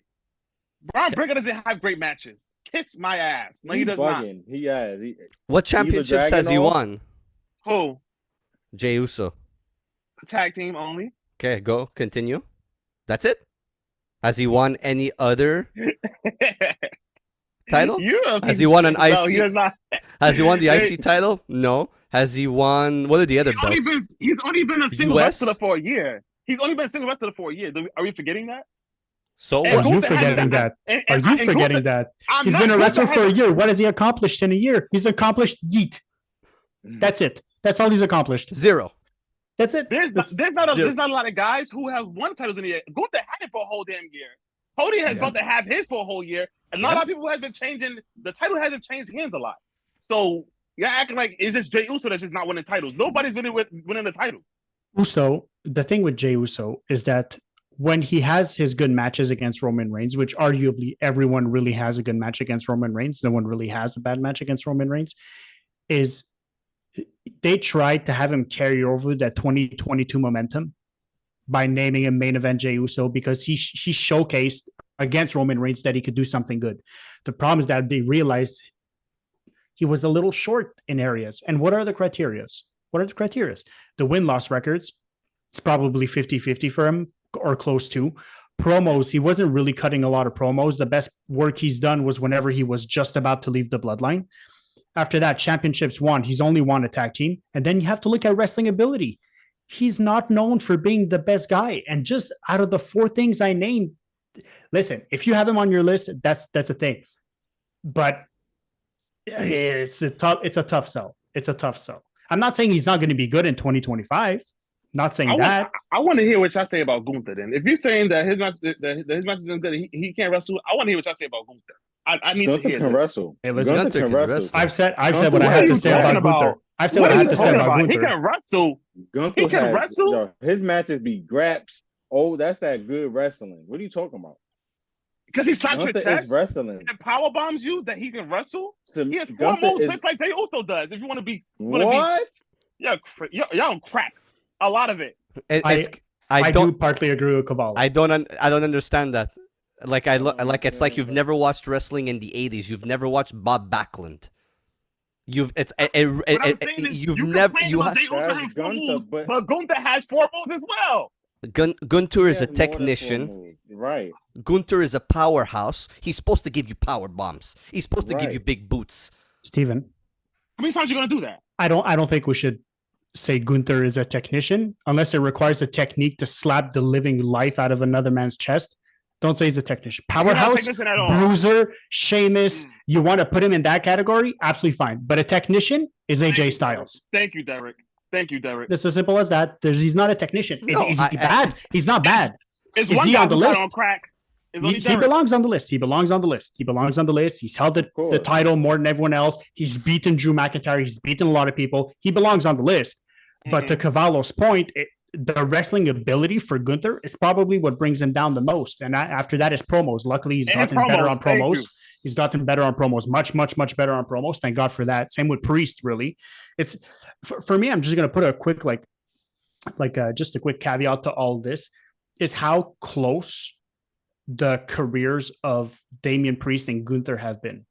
Braun Breaker doesn't have great matches. Kiss my ass. No, he He's does not. bugging. He has. What championships has he Dragunov? won? Who? Jey Uso. Tag team only. Okay, go. Continue. That's it? Has he won any other title? Has he won an No, he IC? does not. Has he won the IC title? No. Has he won? What are the other belts? He's only been a single US? wrestler for a year. He's only been a single wrestler for a year. Are we forgetting that? So And Are what? you Gunther has forgetting that- that? and Are you Gunther- forgetting that? I'm He's not- been a Gunther wrestler for a has- year. What has he accomplished in a year? He's accomplished yeet. That's it. That's all he's accomplished. 0. That's it. There's not a lot of guys who have won titles in a year. Gunther had it for a whole damn year. Cody has about to have his for a whole year. And not a lot of people have been changing. The title hasn't changed hands a lot. So you're acting like it's just Jey Uso that's just not winning titles. Nobody's winning the title. Uso, the thing with Jey Uso is that when he has his good matches against Roman Reigns, which arguably everyone really has a good match against Roman Reigns, no one really has a bad match against Roman Reigns, is they tried to have him carry over that 2022 momentum by naming him main event Jey Uso because he showcased against Roman Reigns that he could do something good. The problem is that they realized he was a little short in areas. And what are the criterias? What are the criterias? The win-loss records, it's probably 50-50 for him or close to. Promos, he wasn't really cutting a lot of promos. The best work he's done was whenever he was just about to leave the bloodline. After that, championships won. He's only won a tag team. And then you have to look at wrestling ability. He's not known for being the best guy. And just out of the 4 things I named, listen, if you have him on your list, that's a thing. But it's a tough sell. It's a tough sell. I'm not saying he's not going to be good in 2025. Not saying that. I want to hear what y'all say about Gunther. Then, if you're saying that his match isn't good, he can't wrestle. I want to hear what y'all say about Gunther. I need Gunther to hear can this. wrestle. Hey, listen, Gunther can wrestle. I've said what What I are had you to say talking about Gunther. about? I've said What what I are had you to say talking about about? He Gunther. can wrestle. Gunther He can wrestle? yo, his matches be graps. Oh, that's that good wrestling. What are you talking about? Because he slaps your Gunther is chest wrestling. and power bombs you that he can wrestle. He has 4 Gunther moves is- just like Jey Uso does. If you want to be, What? y'all on crack. A lot of it. I do don't partly agree with Cavallo. I don't understand that. Like it's like you've never watched wrestling in the 80s. You've never watched Bob Backlund. You've never Jey Uso has 4 moves, but Gunther has 4 moves as well. Gunther is He a has more than 4 technician. moves. Right. Gunther is a powerhouse. He's supposed to give you power bombs. He's supposed to give Right. you big boots. Steven, How many times are you gonna do that? I don't think we should say Gunther is a technician unless it requires a technique to slap the living life out of another man's chest. Don't say he's a technician. You're not a Powerhouse, technician at all. bruiser, Sheamus. You want to put him in that category? Absolutely fine. But a technician is AJ Styles. Thank you, Derek. It's as simple as that. He's not a technician. Is he bad? He's not bad. Is Is one he guy on the who's not list? on crack? It's only He Derek. belongs on the list. He belongs on the list. He's held the course. title more than everyone else. He's beaten Drew McIntyre. He's beaten a lot of people. He belongs on the list. But to Cavallo's point, the wrestling ability for Gunther is probably what brings him down the most. And after that is promos. Luckily, he's And his gotten better promos, on thank promos. you. He's gotten better on promos. Much, much, much better on promos. Thank God for that. Same with Priest, really. It's for me, I'm just going to put a quick, just a quick caveat to all this is how close the careers of Damian Priest and Gunther have been.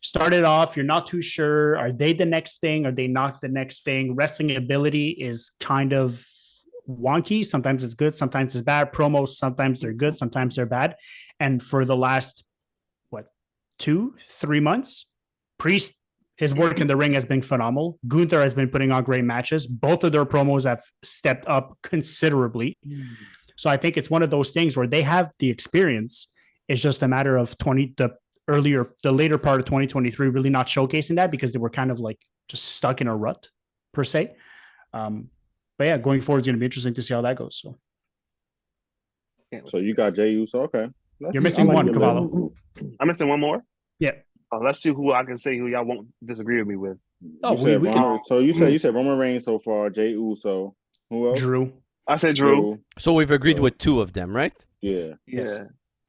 Started off, you're not too sure. Are they the next thing? Are they not the next thing? Wrestling ability is kind of wonky. Sometimes it's good. Sometimes it's bad. Promos, sometimes they're good. Sometimes they're bad. And for the last, 2-3 months, Priest, his work in the ring has been phenomenal. Gunther has been putting on great matches. Both of their promos have stepped up considerably. So I think it's one of those things where they have the experience. It's just a matter of the later part of 2023 really not showcasing that because they were kind of like just stuck in a rut per se. But yeah, going forward, it's going to be interesting to see how that goes. So you got Jey Uso, okay. You're missing one, Cavallo. I'm missing one more. Yeah. Let's see who I can say who y'all won't disagree with me with. Oh, so you said Roman Reigns so far, Jey Uso. Who else? Drew. I said Drew. So we've agreed with 2 of them, right? Yeah. Yeah.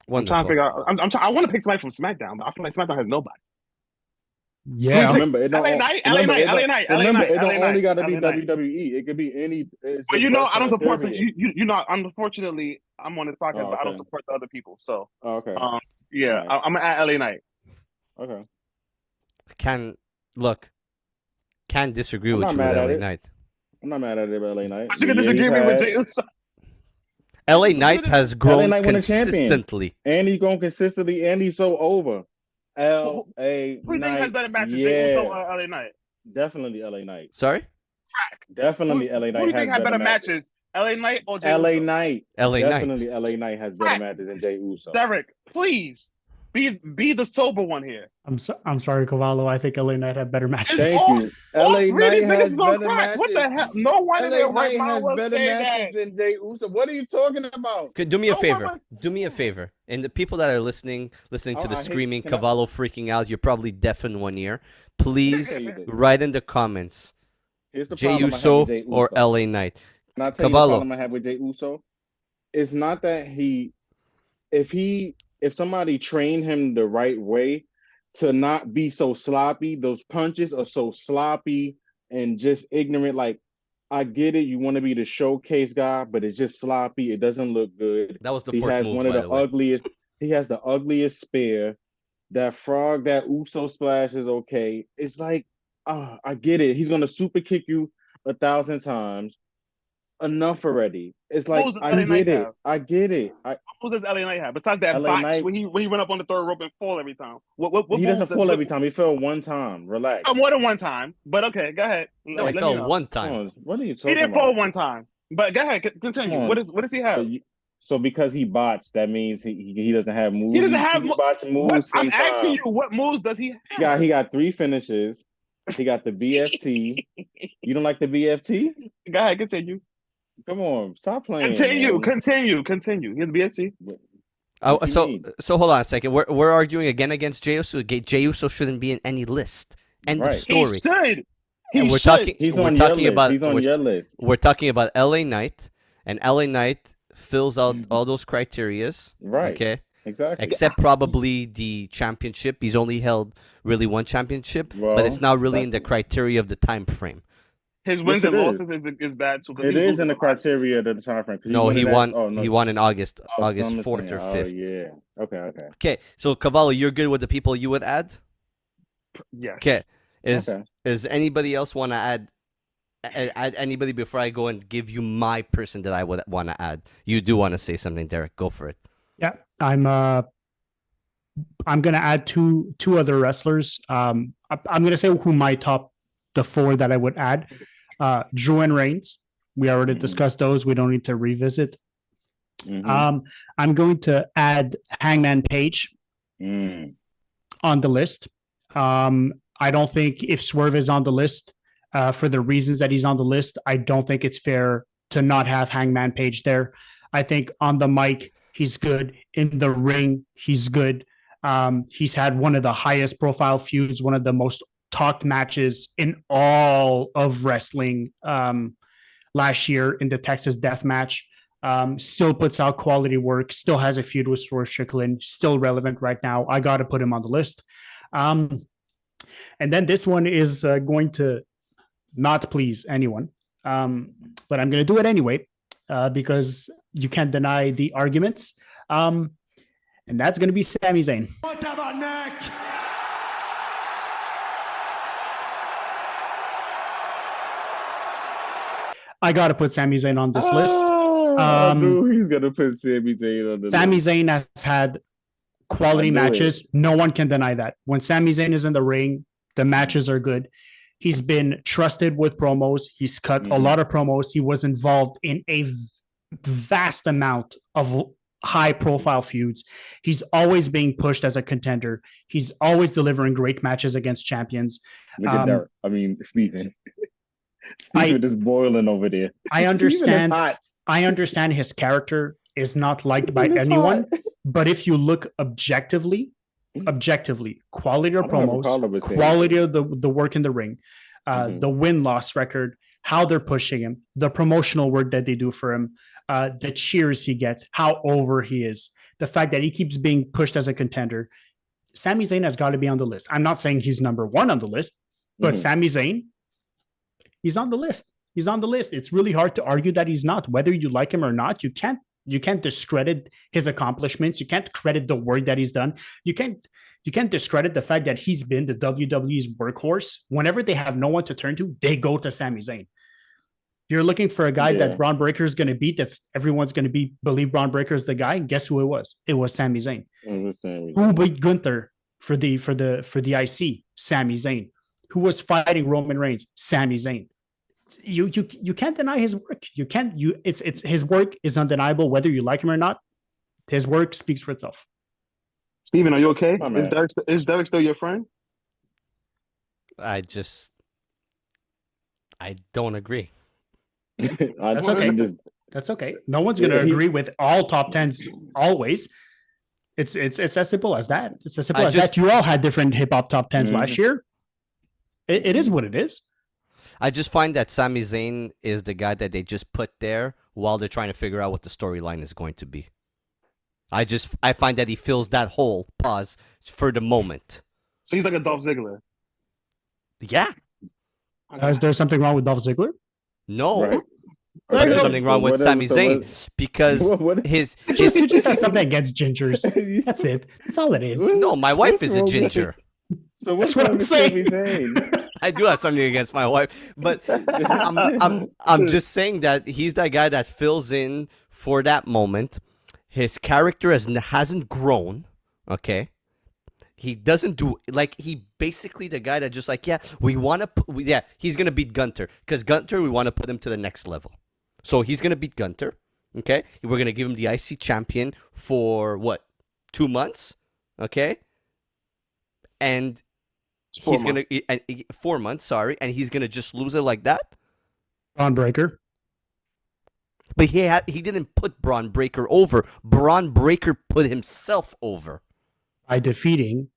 Wonderful. I'm trying to figure out. I want to pick somebody from SmackDown, but I feel like SmackDown has nobody. Yeah. Remember, it don't LA Knight. It don't only got to be WWE. It could be any. But I don't support the. Unfortunately, I'm on this podcast, but I don't support the other people. So. Okay. Yeah, right. I'm gonna add LA Knight. Okay. Can't disagree with you with LA Knight. I'm not mad at it, LA Knight. But you can disagree with Jey Uso. LA Knight has grown consistently. And he's grown consistently, and he's so over. LA Knight. Who do you think has better matches, Jey Uso or LA Knight? Definitely LA Knight. Sorry? Definitely LA Knight. Who do you think has better matches? LA Knight or Jey Uso? LA Knight. Definitely LA Knight has better matches than Jey Uso. Derek, please be the sober one here. I'm sorry, Cavallo. I think LA Knight had better matches. Thank you. LA Knight has better matches. What the hell? No one in their right mind will better say matches than Jey Uso. What are you talking about? Do me a favor. Do me a favor. And the people that are listening to the screaming, Cavallo freaking out, you're probably deaf in one ear. Please write in the comments. Jey Uso or LA Knight. And I'll tell you the problem I have with Jey Uso. It's not that if somebody trained him the right way to not be so sloppy, those punches are so sloppy and just ignorant. Like, I get it, you want to be the showcase guy, but it's just sloppy. It doesn't look good. That was the fourth move, by the way. ugliest. He has the ugliest spear. That frog, that Uso splash is okay. It's like, I get it. He's gonna super kick you 1,000 times. Enough already. It's like I get it. Who does LA Knight have? Besides that box when he went up on the third rope and fall every time. What he doesn't fall every time. He fell one time. Relax. More than one time. But okay, go ahead. No, he fell one time. What are you talking about? He didn't fall one time. But go ahead, continue. What does he have? So because he botched, that means he doesn't have moves. He doesn't have moves. I'm asking you, what moves does he have? He got 3 finishes. He got the BFT. You don't like the BFT? Go ahead, continue. Come on, stop playing. Continue. Here's BFT. So hold on a second. We're arguing again against Jey Uso. Jey Uso shouldn't be in any list. End of story. He should. He's on your list. We're talking about LA Knight, and LA Knight fills out all those criterias. Right. Okay. Exactly. Except probably the championship. He's only held really one championship, but it's not really in the criteria of the time frame. His wins and losses is bad too. It is in the criteria of the time frame. No, he won. He won in August 4th or 5th. Oh yeah. Okay. Okay, so Cavallo, you're good with the people you would add? Yes. Okay. Is anybody else want to add anybody before I go and give you my person that I would want to add? You do want to say something, Derek? Go for it. Yeah, I'm gonna add two other wrestlers. I'm gonna say who the 4 that I would add. Drew and Reigns. We already discussed those. We don't need to revisit. I'm going to add Hangman Page on the list. I don't think if Swerve is on the list for the reasons that he's on the list, I don't think it's fair to not have Hangman Page there. I think on the mic, he's good. In the ring, he's good. He's had one of the highest profile feuds, one of the most talked matches in all of wrestling last year in the Texas Death Match. Still puts out quality work, still has a feud with Swerve Strickland, still relevant right now. I got to put him on the list. And then this one is going to not please anyone, but I'm going to do it anyway because you can't deny the arguments. And that's going to be Sami Zayn. What about next? I got to put Sami Zayn on this list. I knew he was gonna put Sami Zayn on the Sami list. Zayn has had quality matches. No one can deny that. When Sami Zayn is in the ring, the matches are good. He's been trusted with promos. He's cut a lot of promos. He was involved in a vast amount of high profile feuds. He's always being pushed as a contender. He's always delivering great matches against champions. Look at Derek. I mean, Stephen. Stephen is boiling over there. I understand. I understand his character is not liked by anyone, but if you look objectively, quality of promos, quality of the work in the ring, the win-loss record, how they're pushing him, the promotional work that they do for him, the cheers he gets, how over he is, the fact that he keeps being pushed as a contender. Sami Zayn has got to be on the list. I'm not saying he's number one on the list, but Sami Zayn, he's on the list. He's on the list. It's really hard to argue that he's not. Whether you like him or not, you can't discredit his accomplishments. You can't credit the work that he's done. You can't discredit the fact that he's been the WWE's workhorse. Whenever they have no one to turn to, they go to Sami Zayn. You're looking for a guy that Braun Breaker is going to beat. That's everyone's going to believe Braun Breaker is the guy. Guess who it was? It was Sami Zayn. Who beat Gunther for the IC? Sami Zayn. Who was fighting Roman Reigns? Sami Zayn. You can't deny his work. It's his work is undeniable whether you like him or not. His work speaks for itself. Steven, are you okay? Is Derek still your friend? I don't agree. That's okay. That's okay. No one's going to agree with all top tens always. It's as simple as that. It's as simple as that. You all had different hip hop top tens last year. It is what it is. I just find that Sami Zayn is the guy that they just put there while they're trying to figure out what the storyline is going to be. I find that he fills that hole, pause, for the moment. So he's like a Dolph Ziggler. Yeah. Is there something wrong with Dolph Ziggler? No. Right. But there's something wrong with Sami Zayn because you just have something against gingers. That's it. That's all it is. No, my wife is a ginger. So what's what I'm saying? I do have something against my wife, but I'm just saying that he's that guy that fills in for that moment. His character hasn't grown. Okay. He doesn't do he basically the guy that just he's gonna beat Gunther because Gunther we want to put him to the next level, so he's gonna beat Gunther. Okay, we're gonna give him the IC champion for 2 months, okay, and he's gonna 4 months, sorry, and he's gonna just lose it like that. Braun Breaker, but he didn't put Braun Breaker over. Braun Breaker put himself over by defeating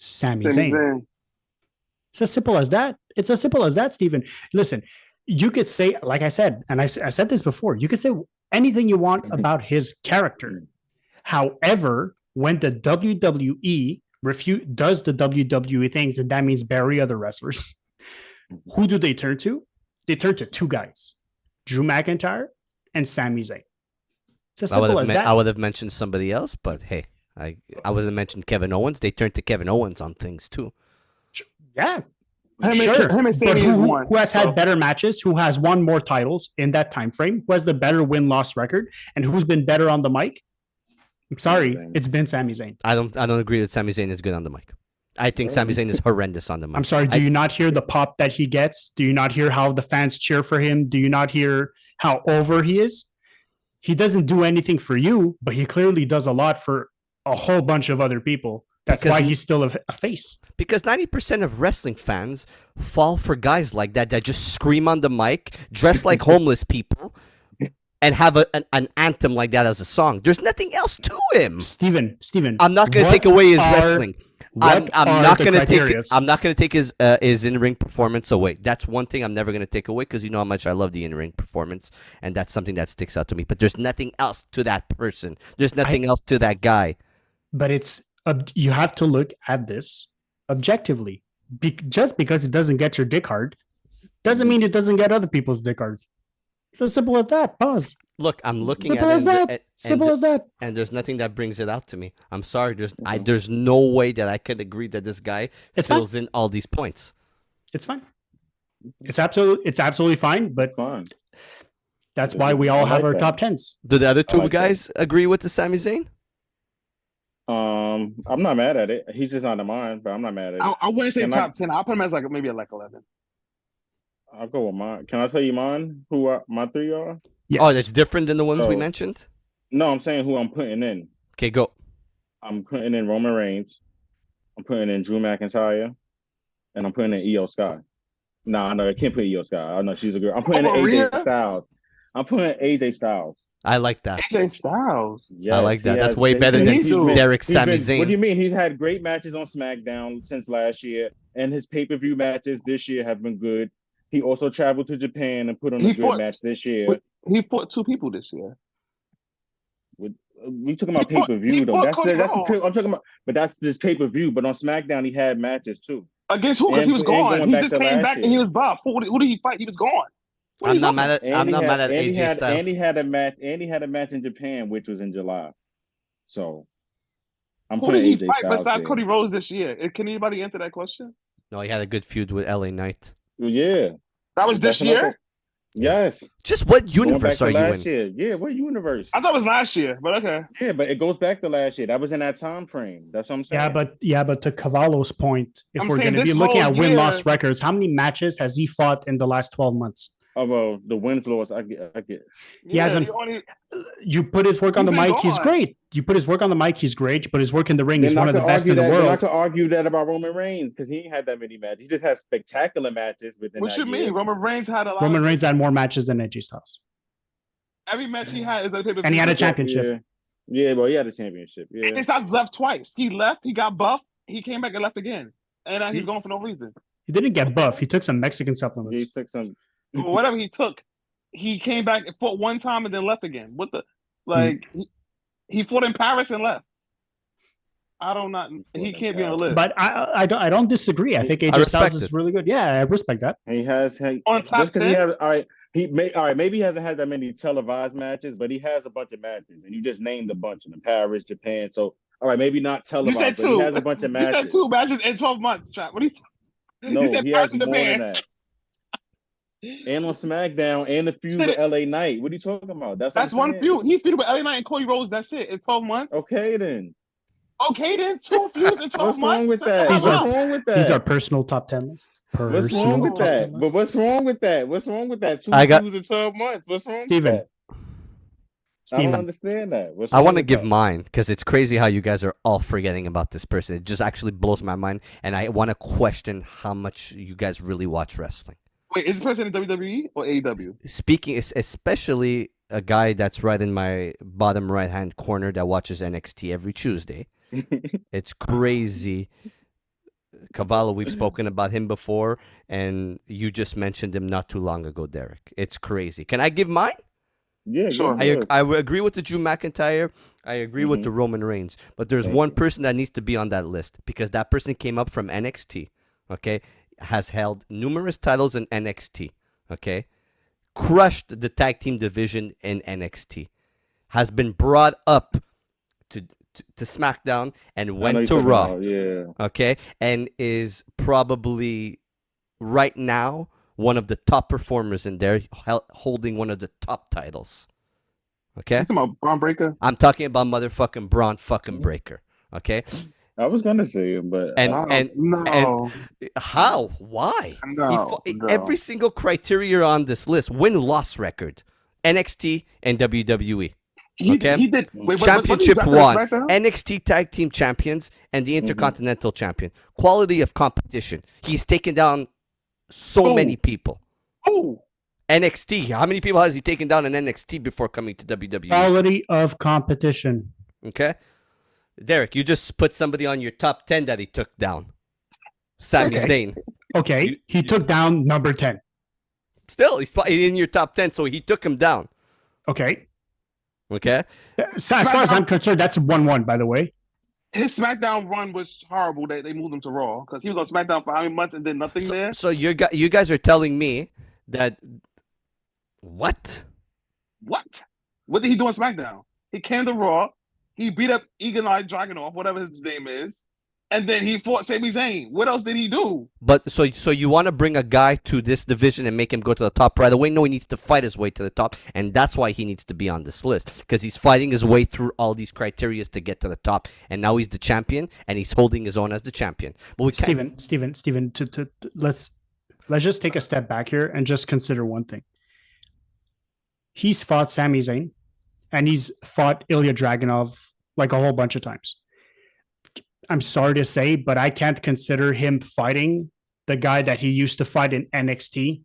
Sami Zayn. It's as simple as that. It's as simple as that, Stephen. Listen, you could say, like I said, and I said this before, you could say anything you want about his character. However, when the WWE does the WWE things, and that means bury other wrestlers, who do they turn to? They turn to two guys, Drew McIntyre and Sami Zayn. It's as simple as that. I would have mentioned somebody else, but hey. I would have mentioned Kevin Owens. They turned to Kevin Owens on things too. Yeah, sure. But who has had better matches? Who has won more titles in that time frame? Who has the better win-loss record? And who's been better on the mic? I'm sorry, it's been Sami Zayn. I don't agree that Sami Zayn is good on the mic. I think Sami Zayn is horrendous on the mic. I'm sorry. Do you not hear the pop that he gets? Do you not hear how the fans cheer for him? Do you not hear how over he is? He doesn't do anything for you, but he clearly does a lot for a whole bunch of other people. That's why he's still a face. Because 90% of wrestling fans fall for guys like that just scream on the mic, dress like homeless people, and have an anthem like that as a song. There's nothing else to him. Steven, I'm not going to take away his wrestling. I'm not going to take his in-ring performance away. That's one thing I'm never going to take away because you know how much I love the in-ring performance, and that's something that sticks out to me. But there's nothing else to that person. There's nothing else to that guy. But you have to look at this objectively. Just because it doesn't get your dick hard doesn't mean it doesn't get other people's dick hard. It's as simple as that. Pause. Look, I'm looking simple at it. That. Simple as that. And there's nothing that brings it out to me. I'm sorry. There's no way that I can agree that this guy fills in all these points. It's fine. It's absolutely fine. But That's why we all I have like our that. top tens. Do the other two like that. guys agree with the Sami Zayn? I'm not mad at it. He's just not in mine, but I'm not mad at it. I wouldn't say Can top 10. I'll put him as like maybe like 11. I'll go with mine. Can I tell you mine? Who my three are? Yes. Oh, that's different than the ones we So- mentioned? No, I'm saying who I'm putting in. Okay, go. I'm putting in Roman Reigns. I'm putting in Drew McIntyre, and I'm putting in Io Sky. No, I can't put Io Sky. I know she's a girl. I'm putting in Maria? AJ Styles. I'm putting AJ Styles. I like that. AJ Styles. Yes, I like he that. That's has- way he's better been- than he's been- Derek he's Sami been- Zayn. What do you mean? He's had great matches on SmackDown since last year, and his pay-per-view matches this year have been good. He also traveled to Japan and put on He a good fought- match this year. He fought 2 people this year. We talking about He fought- pay-per-view he though. fought That's Cody I'm Rhodes. talking about, but that's this pay-per-view. But on SmackDown, he had matches too. Against who? Because he was And gone. going He back just to came last back and year. he was buff. Who did he fight? He was gone. What are I'm you not talking mad about? at I'm not mad at and he AJ had, Styles. and he had a match. And he had a match in Japan, which was in July. So I'm Who putting did he AJ fight Styles besides there. Cody Rhodes this year? Can anybody answer that question? No, he had a good feud with LA Knight. Yeah, That was this That's another- year? Yes. Just what Going universe back are to you last in? year. Yeah, what universe? I thought it was last year, but okay. Yeah, but it goes back to last year. That was in that time frame. That's what I'm saying. But to Cavallo's point, if I'm we're saying going to be this looking whole at win-loss year- records, how many matches has he fought in the last 12 months? Well, the wins loss, I get. He hasn't. he only- You put his work on the He's been mic, he's gone. great. You put his work on the mic, he's great. But his work in the ring, he's Then I one of the could best argue in the that. Then I world. could argue that about Roman Reigns because he ain't had that many matches. He just had spectacular matches within What that you year. mean? Roman Reigns had a lot. Roman of, Reigns had more matches than AJ Styles, Every match he had is a pay-per-view. and he had a match. championship. Yeah, well, he had a championship. Yeah. AJ Styles left twice. He left. He got buff. He came back and left again, and he's gone for no reason. He didn't get buff. He took some Mexican He supplements. took some. Or whatever he took, he came back and fought one time and then left again. What the like? He fought in Paris and left. I don't not. He can't be on the list. But I don't disagree. I think AJ Styles respect is it. really good. Yeah, I respect that. He has On top just because he 10? has all right. All right. Maybe he hasn't had that many televised matches, but he has a bunch of matches, and you just named a bunch of them: Paris, Japan. So all right, maybe not you televised, said but two. he has a bunch of You matches. said 2 matches in 12 months. Chat. What are you? No, you said he Paris has and more Japan. than that. And on SmackDown, and the feud with LA Knight. What are you talking about? That's That's what I'm one saying. feud. He feuded with LA Knight and Cody Rhodes. That's it. In 12 months. Okay, then. Okay, then 2 feuds in 12 What's months. wrong with that? These What's are- wrong with that? These are personal top 10 lists. What's wrong with Personal top that? 10 But lists. what's wrong with that? What's wrong with that? Two I got- feuds in 12 months. What's wrong Steven. with that? I don't Steven, understand that. What's I wrong want to with give that? mine because it's crazy how you guys are all forgetting about this person. It just actually blows my mind, and I want to question how much you guys really watch wrestling. Wait, is this person in WWE or AEW? Speaking, especially a guy that's right in my bottom right hand corner that watches NXT every Tuesday. It's crazy. Cavallo, we've spoken about him before, and you just mentioned him not too long ago, Derek. It's crazy. Can I give mine? Yeah, Sure. go ahead. I would agree with the Drew McIntyre. I agree with the Roman Reigns. But there's Thank one you. person that needs to be on that list because that person came up from NXT, okay? Has held numerous titles in NXT, okay? Crushed the tag team division in NXT. Has been brought up to SmackDown and I know went you're to talking Raw, about, yeah. okay? And is probably right now one of the top performers in there, holding one of the top titles. Okay? You talking about Braun Breaker? I'm talking about motherfucking Braun fucking Breaker. Okay? I was gonna say it, but And No. how? Why? No, no. Every single criteria on this list, win-loss record, NXT and WWE. Okay. He did. Wait, Championship what, one, SmackDown? NXT Tag Team Champions, and the Intercontinental Champion. Quality of competition. He's taken down so Who? many people. Who? NXT. How many people has he taken down in NXT before coming to WWE? quality of competition. Okay. Derek, you just put somebody on your top 10 that he took down. Sami Zayn. Okay, he took down number 10. Still, he's in your top 10, so he took him down. Okay. Okay. So as far as I'm concerned, that's 1-1, by the way. His SmackDown run was horrible. They moved him to Raw because he was on SmackDown for how many months and did nothing there. So you guys are telling me that what? What? What did he do on SmackDown? He came to Raw. He beat up Eagle-Eye Dragunov, whatever his name is. and then he fought Sami Zayn. What else did he do? But so you want to bring a guy to this division and make him go to the top right away? No, he needs to fight his way to the top, and that's why he needs to be on this list, because he's fighting his way through all these criteria to get to the top, and now he's the champion, and he's holding his own as the champion. But we can't. Steven, let's just take a step back here and just consider one thing. He's fought Sami Zayn, and he's fought Ilya Dragunov like a whole bunch of times. I'm sorry to say, but I can't consider him fighting the guy that he used to fight in NXT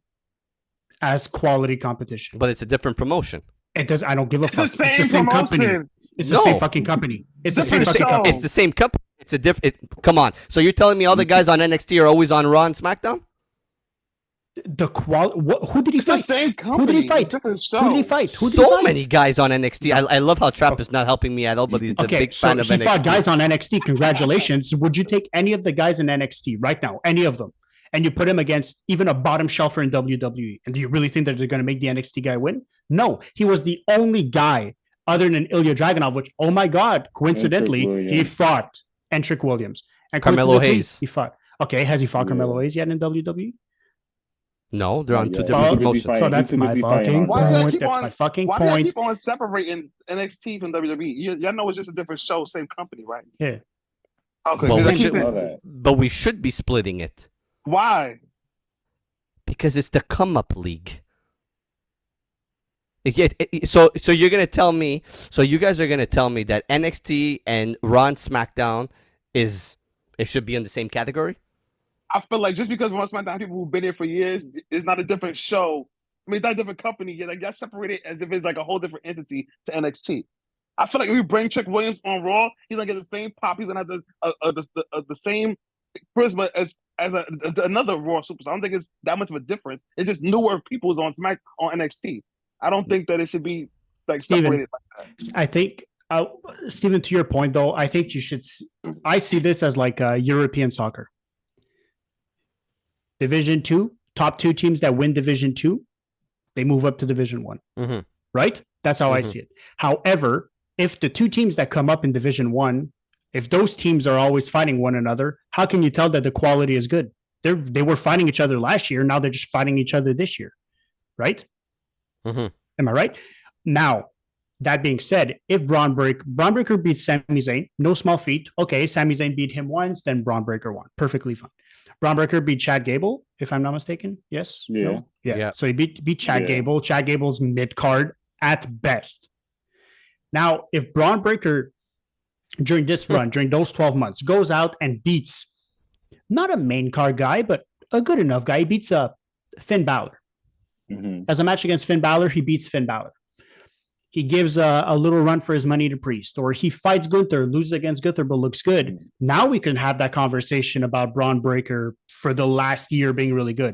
as quality competition. But it's a different promotion. It does. I don't give a fuck. It's the same company. It's the same fucking company. It's the same fucking company. It's the same company. It's a different. Come on. So you're telling me all the guys on NXT are always on Raw and SmackDown? The who did he It's fight? the same company. Who did he fight? Different show. Who did he fight? So many guys on NXT. I love how Trap is not helping me at all, but he's the big fan of NXT. He fought guys on NXT. Congratulations. Would you take any of the guys in NXT right now? Any of them? And you put him against even a bottom shelfer in WWE. And do you really think that they're going to make the NXT guy win? No. He was the only guy other than Ilya Dragunov, which, oh my God, coincidentally, he fought Entric Williams. And Carmelo Hayes. He fought. Okay, has he fought Carmelo Hayes yet in WWE? No, they're on two different promotions. So that's my fucking point. That's my fucking point. Why do you keep on separating NXT from WWE? Y'all know it's just a different show, same company, right? Yeah. Okay. Well, but we should be splitting it. Why? Because it's the come up league. So you're gonna tell me? So you guys are gonna tell me that NXT and Raw and SmackDown it should be in the same category? I feel like just because Raw SmackDown people who've been here for years, it's not a different show. I mean, it's not a different company. You're like, y'all separate it as if it's like a whole different entity to NXT. I feel like if we bring Trick Williams on Raw, he's gonna get the same pop. He's gonna have the same charisma as another Raw superstar. I don't think it's that much of a difference. It's just newer people on NXT. I don't think that it should be like separated like that. I think, Steven, to your point though, I think you should. I see this as like European soccer. Division 2, top 2 teams that win Division 2, they move up to Division 1. Mm-hmm. Right? That's how I see it. However, if the 2 teams that come up in Division 1, if those teams are always fighting one another, how can you tell that the quality is good? They were fighting each other last year. Now they're just fighting each other this year. Right? Mm-hmm. Am I right? Now, that being said, if Braun Breaker beats Sami Zayn, no small feat. Okay, Sami Zayn beat him once, then Braun Breaker won. Perfectly fine. Braun Breaker beat Chad Gable, if I'm not mistaken. Yes? Yeah. No? Yeah. So he beat Chad Gable. Chad Gable's mid-card at best. Now, if Braun Breaker, during this run, during those 12 months, goes out and beats not a main card guy, but a good enough guy, he beats Finn Balor. Mm-hmm. As a match against Finn Balor, he beats Finn Balor. He gives a little run for his money to Priest, or he fights Gunther, loses against Gunther, but looks good. Now we can have that conversation about Braun Breaker for the last year being really good.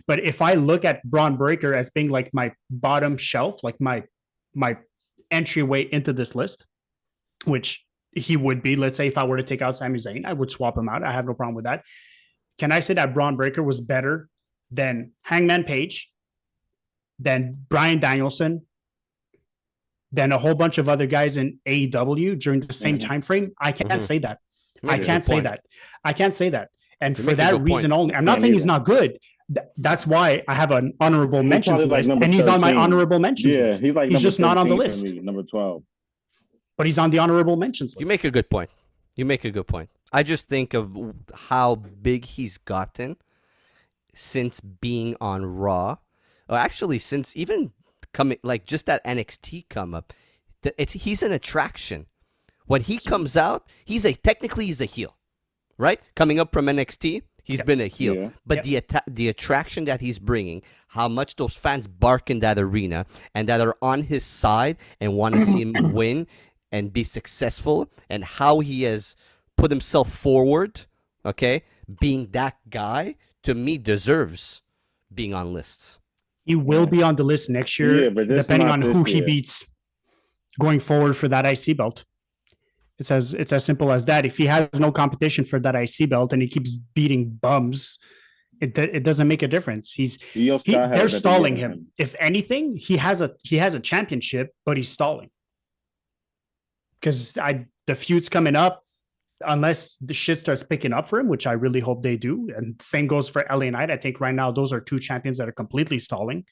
But if I look at Braun Breaker as being like my bottom shelf, like my entryway into this list, which he would be, let's say if I were to take out Sami Zayn, I would swap him out. I have no problem with that. Can I say that Braun Breaker was better than Hangman Page, than Bryan Danielson, than a whole bunch of other guys in AEW during the same time frame? I can't say that. I can't say that. And for that reason only, I'm not saying he's not good. That's why I have an honorable mentions list, and he's on my honorable mentions list. He's just not on the list. Number 12. But he's on the honorable mentions list. You make a good point. I just think of how big he's gotten since being on Raw. Or actually, since even coming, like just that NXT come up, he's an attraction. When he comes out, he's a heel, right? Coming up from NXT, he's been a heel. Yeah. But the attraction that he's bringing, how much those fans bark in that arena and that are on his side and want to see him win and be successful, and how he has put himself forward, okay, being that guy, to me deserves being on lists. He will be on the list next year, depending on who he beats going forward for that IC belt. It's as simple as that. If he has no competition for that IC belt and he keeps beating bums, it doesn't make a difference. They're stalling him. If anything, he has a championship, but he's stalling because the feud's coming up. unless the shit starts picking up for him, which I really hope they do. And same goes for LA Knight. I think right now those are two champions that are completely stalling.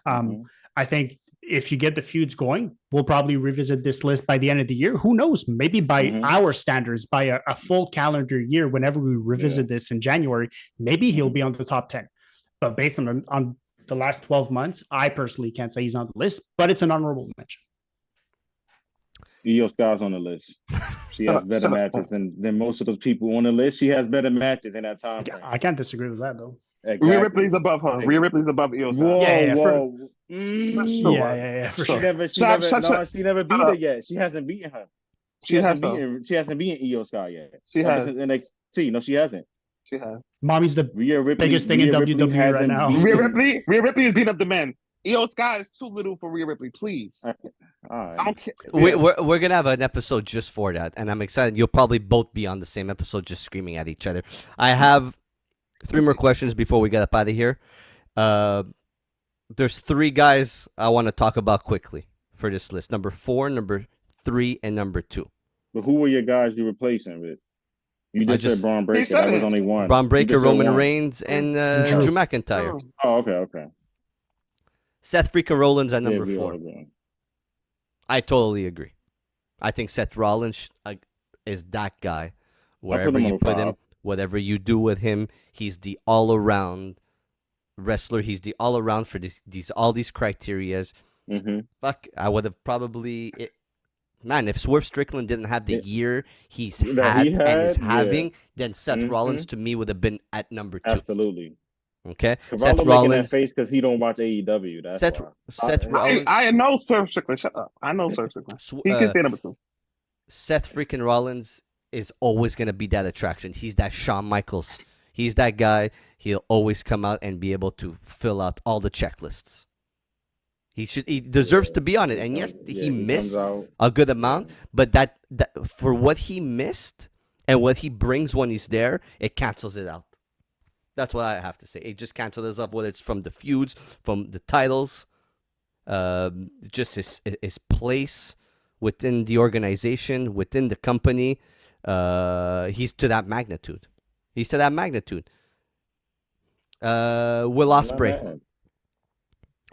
I think if you get the feuds going, we'll probably revisit this list by the end of the year. Who knows? Maybe by our standards, by a full calendar year, whenever we revisit this in January, maybe he'll be on the top 10. But based on the last 12 months, I personally can't say he's on the list, but it's an honorable mention. Io Sky's on the list. She has better matches than most of those people on the list. She has better matches in that time frame. I can't disagree with that, though. Exactly. Rhea Ripley's above her. Rhea Ripley's above Io Sky. Whoa. For sure. She never beat her yet. She hasn't beaten her. She hasn't beaten Io Sky yet. She has. NXT. No, she hasn't. She has. Mommy's the biggest thing in WWE right now. Rhea Ripley is beating up the men. Io Sky is too little for Rhea Ripley. Please. All right. I don't care. We're gonna have an episode just for that, and I'm excited. You'll probably both be on the same episode, just screaming at each other. I have 3 more questions before we get up out of here. There's 3 guys I want to talk about quickly for this list: number 4, number 3, and number 2. But who were your guys you replacing with? You just said Braun Breaker. That was only one. Braun Breaker, Roman Reigns, and Drew McIntyre. Oh, okay. Seth freaking Rollins at number 4. I totally agree. I think Seth Rollins is that guy. Wherever you put him, whatever you do with him, he's the all-around wrestler. He's the all-around for all these criterias. Fuck, I would have probably... Man, if Swerve Strickland didn't have the year he's had and is having, then Seth Rollins to me would have been at number 2. Absolutely. Okay, Seth Rollins. That face because he don't watch AEW. That's Seth Rollins. I know Swerve Strickland. Shut up. I know Swerve Strickland. He can stay number 2. Seth freaking Rollins is always gonna be that attraction. He's that Shawn Michaels. He's that guy. He'll always come out and be able to fill out all the checklists. He deserves to be on it. And yes, he missed a good amount, but that for what he missed and what he brings when he's there, it cancels it out. That's what I have to say. It just cancels it out, whether it's from the feuds, from the titles, just his place within the organization, within the company. He's to that magnitude. Will Ospreay.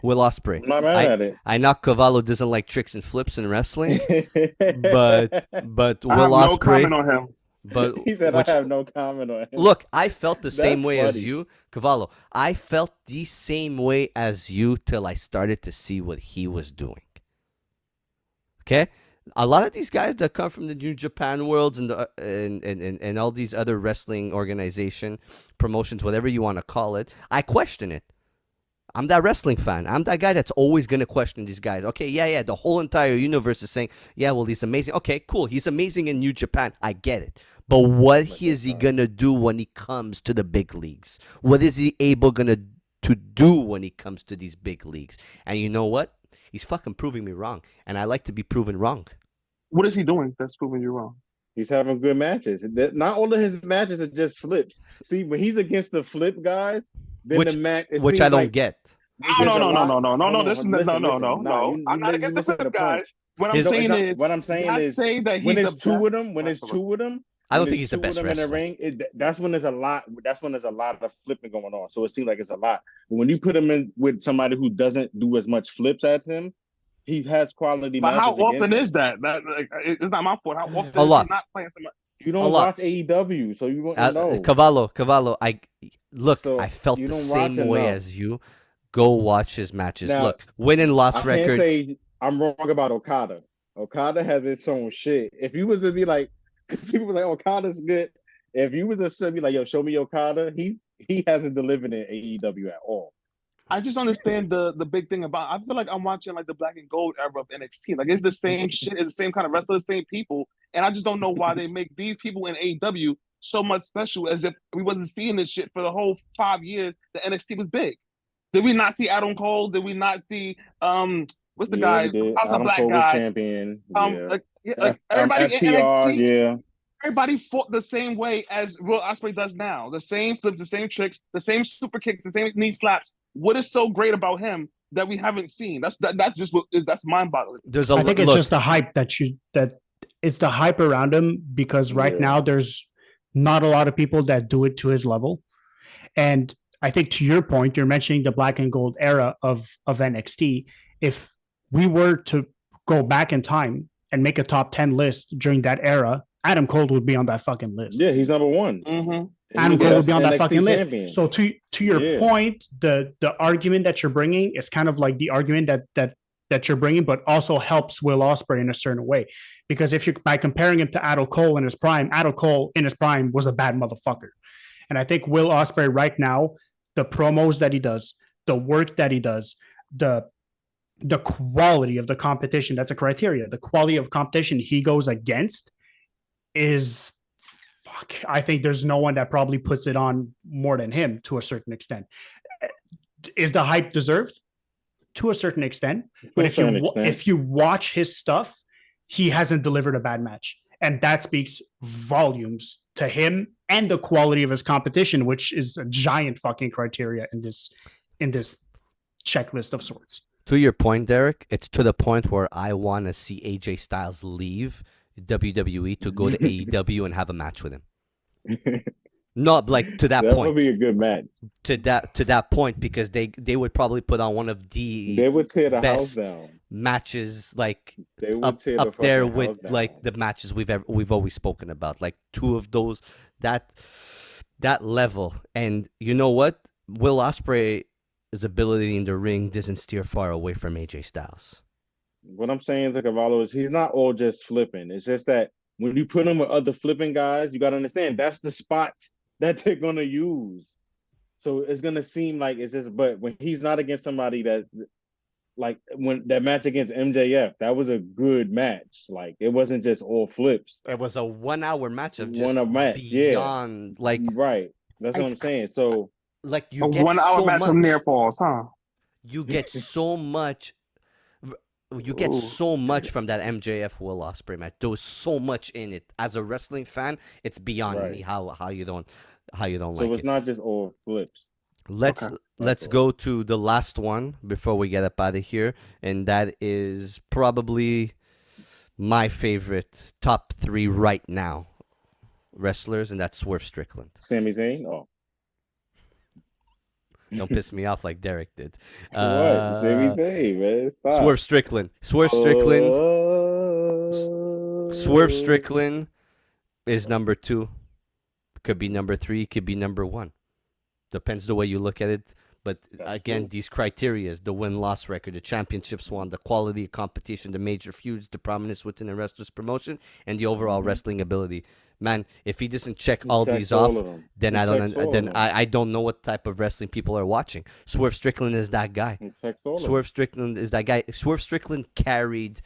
Will Ospreay. I'm not mad at it. I know Cavallo doesn't like tricks and flips in wrestling, but Will I have Ospreay. no comment on him. But he said I have no comment on him. Look, I felt the same way funny. as you, Cavallo. I felt the same way as you till I started to see what he was doing. Okay, a lot of these guys that come from the New Japan worlds and and all these other wrestling organization promotions, whatever you want to call it, I question it. I'm that wrestling fan. I'm that guy that's always going to question these guys. Okay, yeah, the whole entire universe is saying, yeah, well, he's amazing. Okay, cool. He's amazing in New Japan. I get it. But what is he going to do when he comes to the big leagues? What is he able to do when he comes to these big leagues? And you know what? He's fucking proving me wrong. And I like to be proven wrong. What is he doing that's proving you wrong? He's having good matches. Not all of his matches are just flips. See, when he's against the flip guys, then which the match, which I don't get. No. This is no. I'm not against the flip guys. What I'm saying is, when it's two of them, I don't think he's the best wrestler. In the ring, that's when there's a lot. That's when there's a lot of flipping going on. So it seems like it's a lot. But when you put him in with somebody who doesn't do as much flips as him, he has quality. But how often is that? It's not my fault. How often a lot. Is he not playing somebody? You don't watch AEW, so you won't know. Cavallo. I felt the same way as you. Go watch his matches. Now, look, win and loss record. I can't say I'm wrong about Okada. Okada has its own shit. If you was to be like, because people were like, Okada's good. If you was to be like, yo, show me Okada, he hasn't delivered in AEW at all. I just understand the big thing about. I feel like I'm watching like the black and gold era of NXT. Like it's the same shit. It's the same kind of wrestler, the same people. And I just don't know why they make these people in AEW so much special, as if we wasn't seeing this shit for the whole 5 years that NXT was big. Did we not see Adam Cole? Did we not see what's the guy? How's the black Cole guy? Champion. Like everybody FTR, in NXT. Yeah. Everybody fought the same way as Will Ospreay does now. The same flips, the same tricks, the same super kicks, the same knee slaps. What is so great about him that we haven't seen? That's just what is that's mind-boggling. I think it's just the hype that it's the hype around him because right now there's not a lot of people that do it to his level. And I think to your point, you're mentioning the black and gold era of NXT. If we were to go back in time and make a top 10 list during that era, Adam Cole would be on that fucking list. Yeah, he's number one. Adam Cole would be on that NXT fucking champion. list. So to your point, the argument that you're bringing is kind of like the argument that you're bringing, but also helps Will Ospreay in a certain way. Because if you're by comparing him to Adam Cole in his prime, Adam Cole in his prime was a bad motherfucker. And I think Will Ospreay right now, the promos that he does, the work that he does, the quality of the competition, that's a criteria. The quality of competition he goes against is fuck. I think there's no one that probably puts it on more than him to a certain extent. Is the hype deserved? To a certain extent. But if you watch his stuff, he hasn't delivered a bad match. And that speaks volumes to him and the quality of his competition, which is a giant fucking criteria in this checklist of sorts. To your point, Derek, it's to the point where I want to see AJ Styles leave WWE to go to AEW and have a match with him. Not like to that point. That would be a good match. To that point, because they would probably put on one of the they would tear the best house down matches, like they would up tear there with like the matches we've always spoken about, like two of those that level. And you know what? Will Ospreay's ability in the ring doesn't steer far away from AJ Styles. What I'm saying to Cavallo is he's not all just flipping. It's just that when you put him with other flipping guys, you got to understand that's the spot that they're going to use. So it's going to seem like it's just, but when he's not against somebody that's like when that match against MJF, that was a good match. Like it wasn't just all flips. It was a 1 hour match of just beyond, like, right. That's what I'm saying. So like you get 1 hour so match much from near falls, huh? You get so much. You get so much from that MJF Will Ospreay match. There was so much in it. As a wrestling fan, it's beyond me how you don't like it. So it's not just all flips. Let's go to the last one before we get up out of here, and that is probably my favorite top 3 right now wrestlers, and that's Swerve Strickland. Sami Zayn? Oh. Don't piss me off like Derek did. What? Sami Zayn, man. Stop. Swerve Strickland. Swerve Strickland is number 2. Could be number 3. Could be number 1. Depends the way you look at it. But again, these criterias, the win-loss record, the championships won, the quality of competition, the major feuds, the prominence within a wrestler's promotion, and the overall wrestling ability. Man, if he doesn't check all these off, then I don't know what type of wrestling people are watching. Swerve Strickland is that guy. Swerve Strickland is that guy. Swerve Strickland carried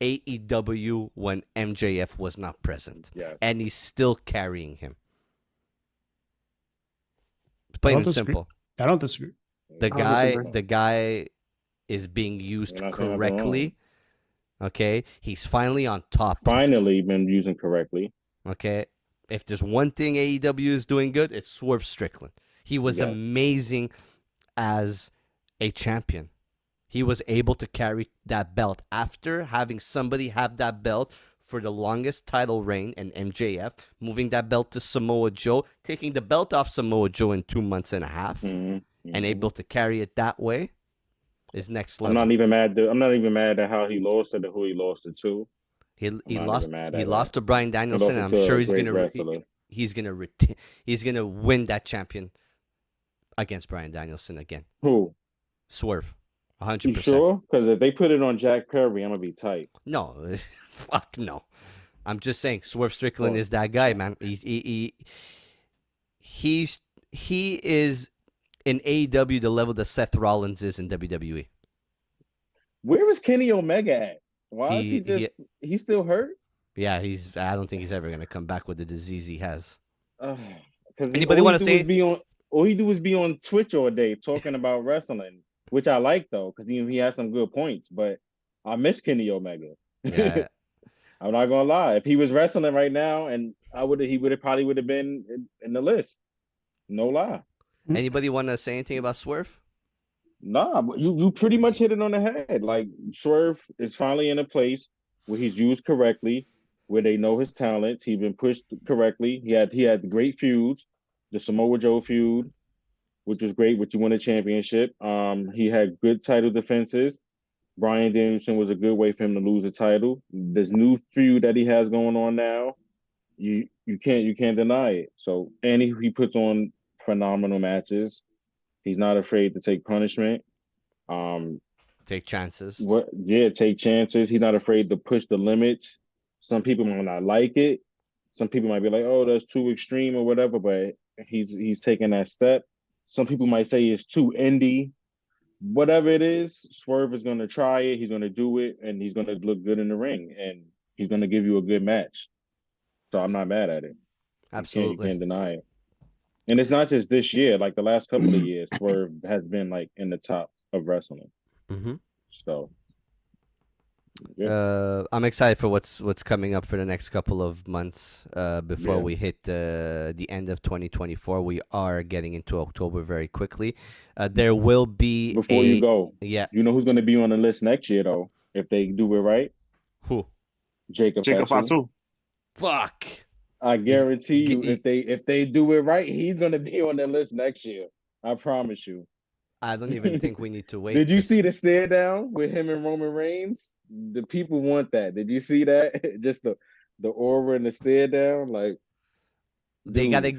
AEW when MJF was not present. Yes. And he's still carrying him. Plain and simple. I don't disagree. The guy is being used correctly. Okay, he's finally on top. Finally been used correctly. Okay, if there's one thing AEW is doing good, it's Swerve Strickland. He was amazing as a champion. He was able to carry that belt after having somebody have that belt for the longest title reign in MJF, moving that belt to Samoa Joe, taking the belt off Samoa Joe in 2.5 months, and able to carry it that way is next level. I'm not even mad at how he lost it, or who he lost it to. He lost to Bryan Danielson, and I'm sure he's gonna win that champion against Bryan Danielson again. Who? Swerve. 100%. You sure? Because if they put it on Jack Kirby, I'm gonna be tight. No, fuck no. I'm just saying, Swerve Strickland is that guy, man. He is in AEW the level that Seth Rollins is in WWE. Where is Kenny Omega at? Why is he's still hurt? Yeah, I don't think he's ever gonna come back with the disease he has. Because anybody want to say? All he do is be on Twitch all day talking about wrestling, which I like though, because he has some good points. But I miss Kenny Omega. Yeah. I'm not gonna lie. If he was wrestling right now, and he would have been in the list. No lie. Anybody want to say anything about Swerve? Nah, but you pretty much hit it on the head. Like Swerve is finally in a place where he's used correctly. where they know his talents. He's been pushed correctly. He had great feuds, the Samoa Joe feud, which was great, which you won a championship. He had good title defenses. Brian Danielson was a good way for him to lose a title. This new feud that he has going on now, you can't deny it. So and he puts on phenomenal matches. He's not afraid to take punishment. Um, Take chances. take chances. He's not afraid to push the limits. Some people might not like it. Some people might be like, "Oh, that's too extreme" or whatever. But he's taking that step. Some people might say it's too indie. Whatever it is, Swerve is going to try it. He's going to do it, and he's going to look good in the ring, and he's going to give you a good match. So I'm not mad at it. Absolutely. You can't deny it. And it's not just this year. Like the last couple of years, Swerve has been like in the top of wrestling. Mm-hmm. So I'm excited for what's coming up for the next couple of months before we hit the end of 2024. We are getting into October very quickly. There will be before you go, yeah, you know who's going to be on the list next year though if they do it right? Who? Jacob Fatu. Fuck. I guarantee you, if they do it right, he's going to be on the list next year. I promise you. I don't even think we need to wait. Did you see the stare down with him and Roman Reigns? The people want that. Did you see that? Just the aura and the stare down, like they gotta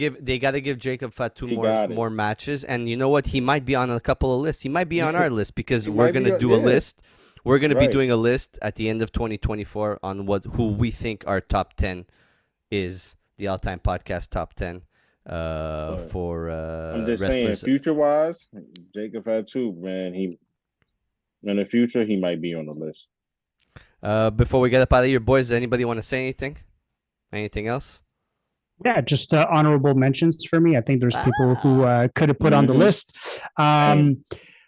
give Jacob Fatu more matches, and you know what? He might be on a couple of lists. He might be on our list because we're gonna do a list. We're gonna be doing a list at the end of 2024 on who we think our top 10 is, the all-time podcast top 10 for I'm just wrestlers. saying, future-wise, Jacob Fatu, man, he in the future he might be on the list. Before we get up out of here, boys, anybody want to say anything? Anything else? Yeah, just honorable mentions for me. I think there's people who could have put on the list.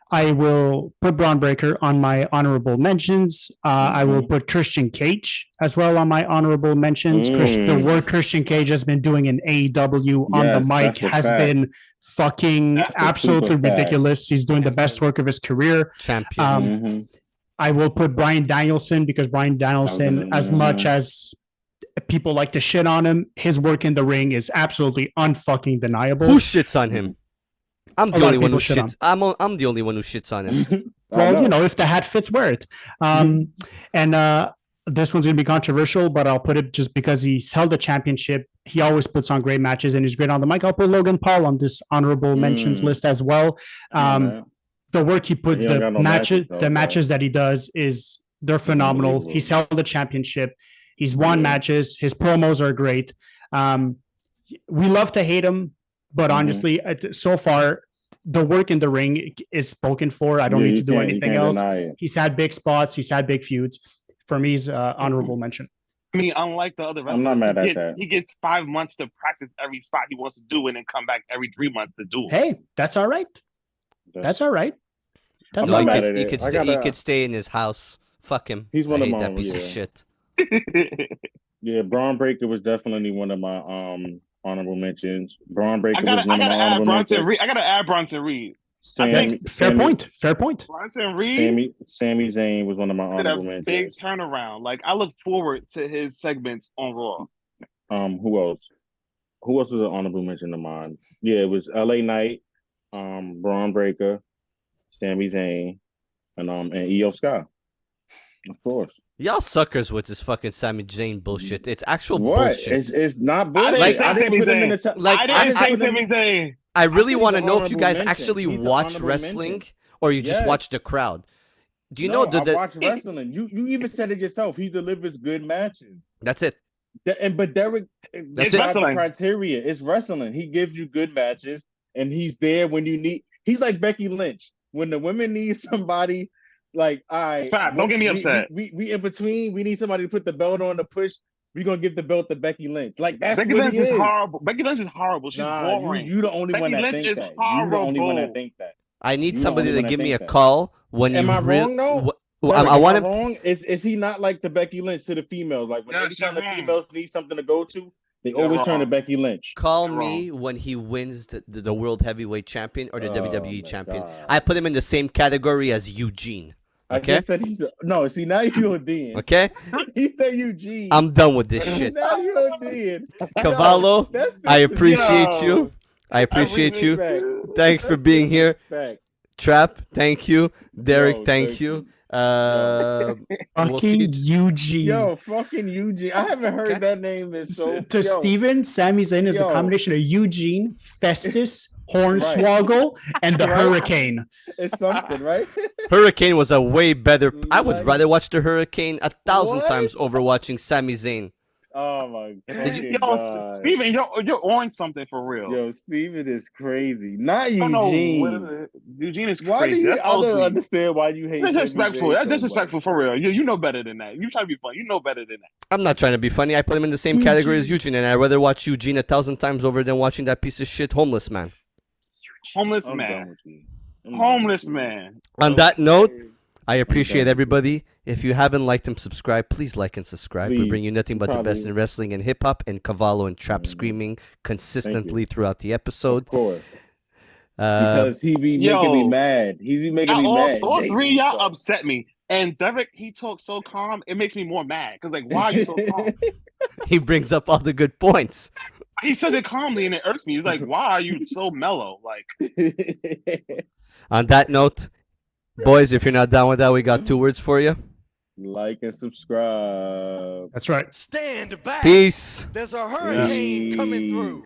I will put Braun Breaker on my honorable mentions. I will put Christian Cage as well on my honorable mentions. The work Christian Cage has been doing in AEW on the mic has been fucking absolutely ridiculous. He's doing the best work of his career. Champion. I will put Brian Danielson because Brian Danielson, as much as people like to shit on him, his work in the ring is absolutely unfucking deniable. Who shits on him? I'm the only one who shits. I'm the only one who shits on him. Well, you know, if the hat fits, wear it. And this one's going to be controversial, but I'll put it just because he's held a championship. He always puts on great matches, and he's great on the mic. I'll put Logan Paul on this honorable mentions list as well. The work he put, the matches that he does they're phenomenal. He's held a championship. He's won matches. His promos are great. We love to hate him, but honestly, so far, the work in the ring is spoken for. I don't need to do anything else. He's had big spots. He's had big feuds. For me, he's honorable mention. I mean, unlike the other wrestlers, I'm not mad at that. He gets 5 months to practice every spot he wants to do and then come back every 3 months to do it. Hey, that's all right. That's all right. That's all right. He could stay in his house. Fuck him. He's one of my that piece of shit. Yeah, Braun Breaker was definitely one of my honorable mentions. Braun Breaker was one of my honorable mentions. I gotta add Bronson Reed. Fair point. Bronson Reed. Sami Zayn was one of my honorable mentions. Big turnaround. Like I look forward to his segments on Raw. Who else? Who else was an honorable mention of mine? Yeah, it was LA Knight, Braun Breaker, Sami Zayn, and Io Sky. Of course. Y'all suckers with this fucking Sami Zayn bullshit. It's actual bullshit. It's not bullshit. I didn't say Sami Zayn. I really want to know if you guys actually watch wrestling or you just watch the crowd. Do you know I watch wrestling. You even said it yourself. He delivers good matches. That's it. But Derek, that's wrestling criteria. It's wrestling. He gives you good matches, and he's there when you need. He's like Becky Lynch. When the women need somebody, like, all right, don't get me upset. We in between. We need somebody to put the belt on to push. We're gonna give the belt to Becky Lynch. Like that's Becky Lynch is horrible. Becky Lynch is horrible. She's boring. You the only one that thinks that. You're the only one that thinks that. I need somebody to give me a call when you. Am I wrong though? I want him. Wrong? Is he not like the Becky Lynch to the females? Like when anytime the females need something to go to, they always turn to Becky Lynch. Call me when he wins the World Heavyweight Champion or the WWE Champion. God. I put him in the same category as Eugene. I Okay? just said he's no. See, now you're Dean. Okay? You say Eugene. I'm done with this shit. Now you're Dean. Cavallo, That's I appreciate Yo, you. I appreciate you. disrespect. Thanks for That's being here. disrespect. Trap, thank you. Derek, Yo, thank you. We'll see Fucking you. Eugene. Yo, fucking Eugene. I haven't heard Okay. that name in so. To Steven, Sami Zayn is a Yo. combination of Eugene, Festus, Hornswoggle, and the Right. Hurricane. It's something, right? Hurricane was a way better. I would Like- rather watch the Hurricane 1,000 What? times over watching Sami Zayn. Oh my yo, god. Steven, you're on something for real. Yo, Steven is crazy. Not I don't know Eugene. what Eugene is Why do crazy. you? That's I don't OG. understand why you hate. That's disrespectful. Sami Zayn That's so disrespectful much. for real. You know better than that. You try to be funny. You know better than that. I'm not trying to be funny. I put him in the same category as Eugene, and I'd rather watch Eugene 1,000 times over than watching that piece of shit homeless man. Homeless I'm done man. with you. I'm done Homeless with you. man. On that note, I done appreciate with everybody. If you haven't liked and subscribed, please like and subscribe. We Please. bring you nothing but the best Probably. in wrestling and hip hop, and Cavallo and Trap Mhm. screaming consistently throughout the episode. Of course. Uh, Because he be Yo. making me mad. He be making me mad. All Jason, three of y'all so. upset me. And Derek, he talks so calm, it makes me more mad. Because, like, why are you so calm? he brings up all the good points. He says it calmly and it irks me. He's like, why are you so mellow? Like, On that note, boys, if you're not down with that, we got 2 words for you. Like and subscribe. That's right. Stand back. Peace. There's a hurricane coming through.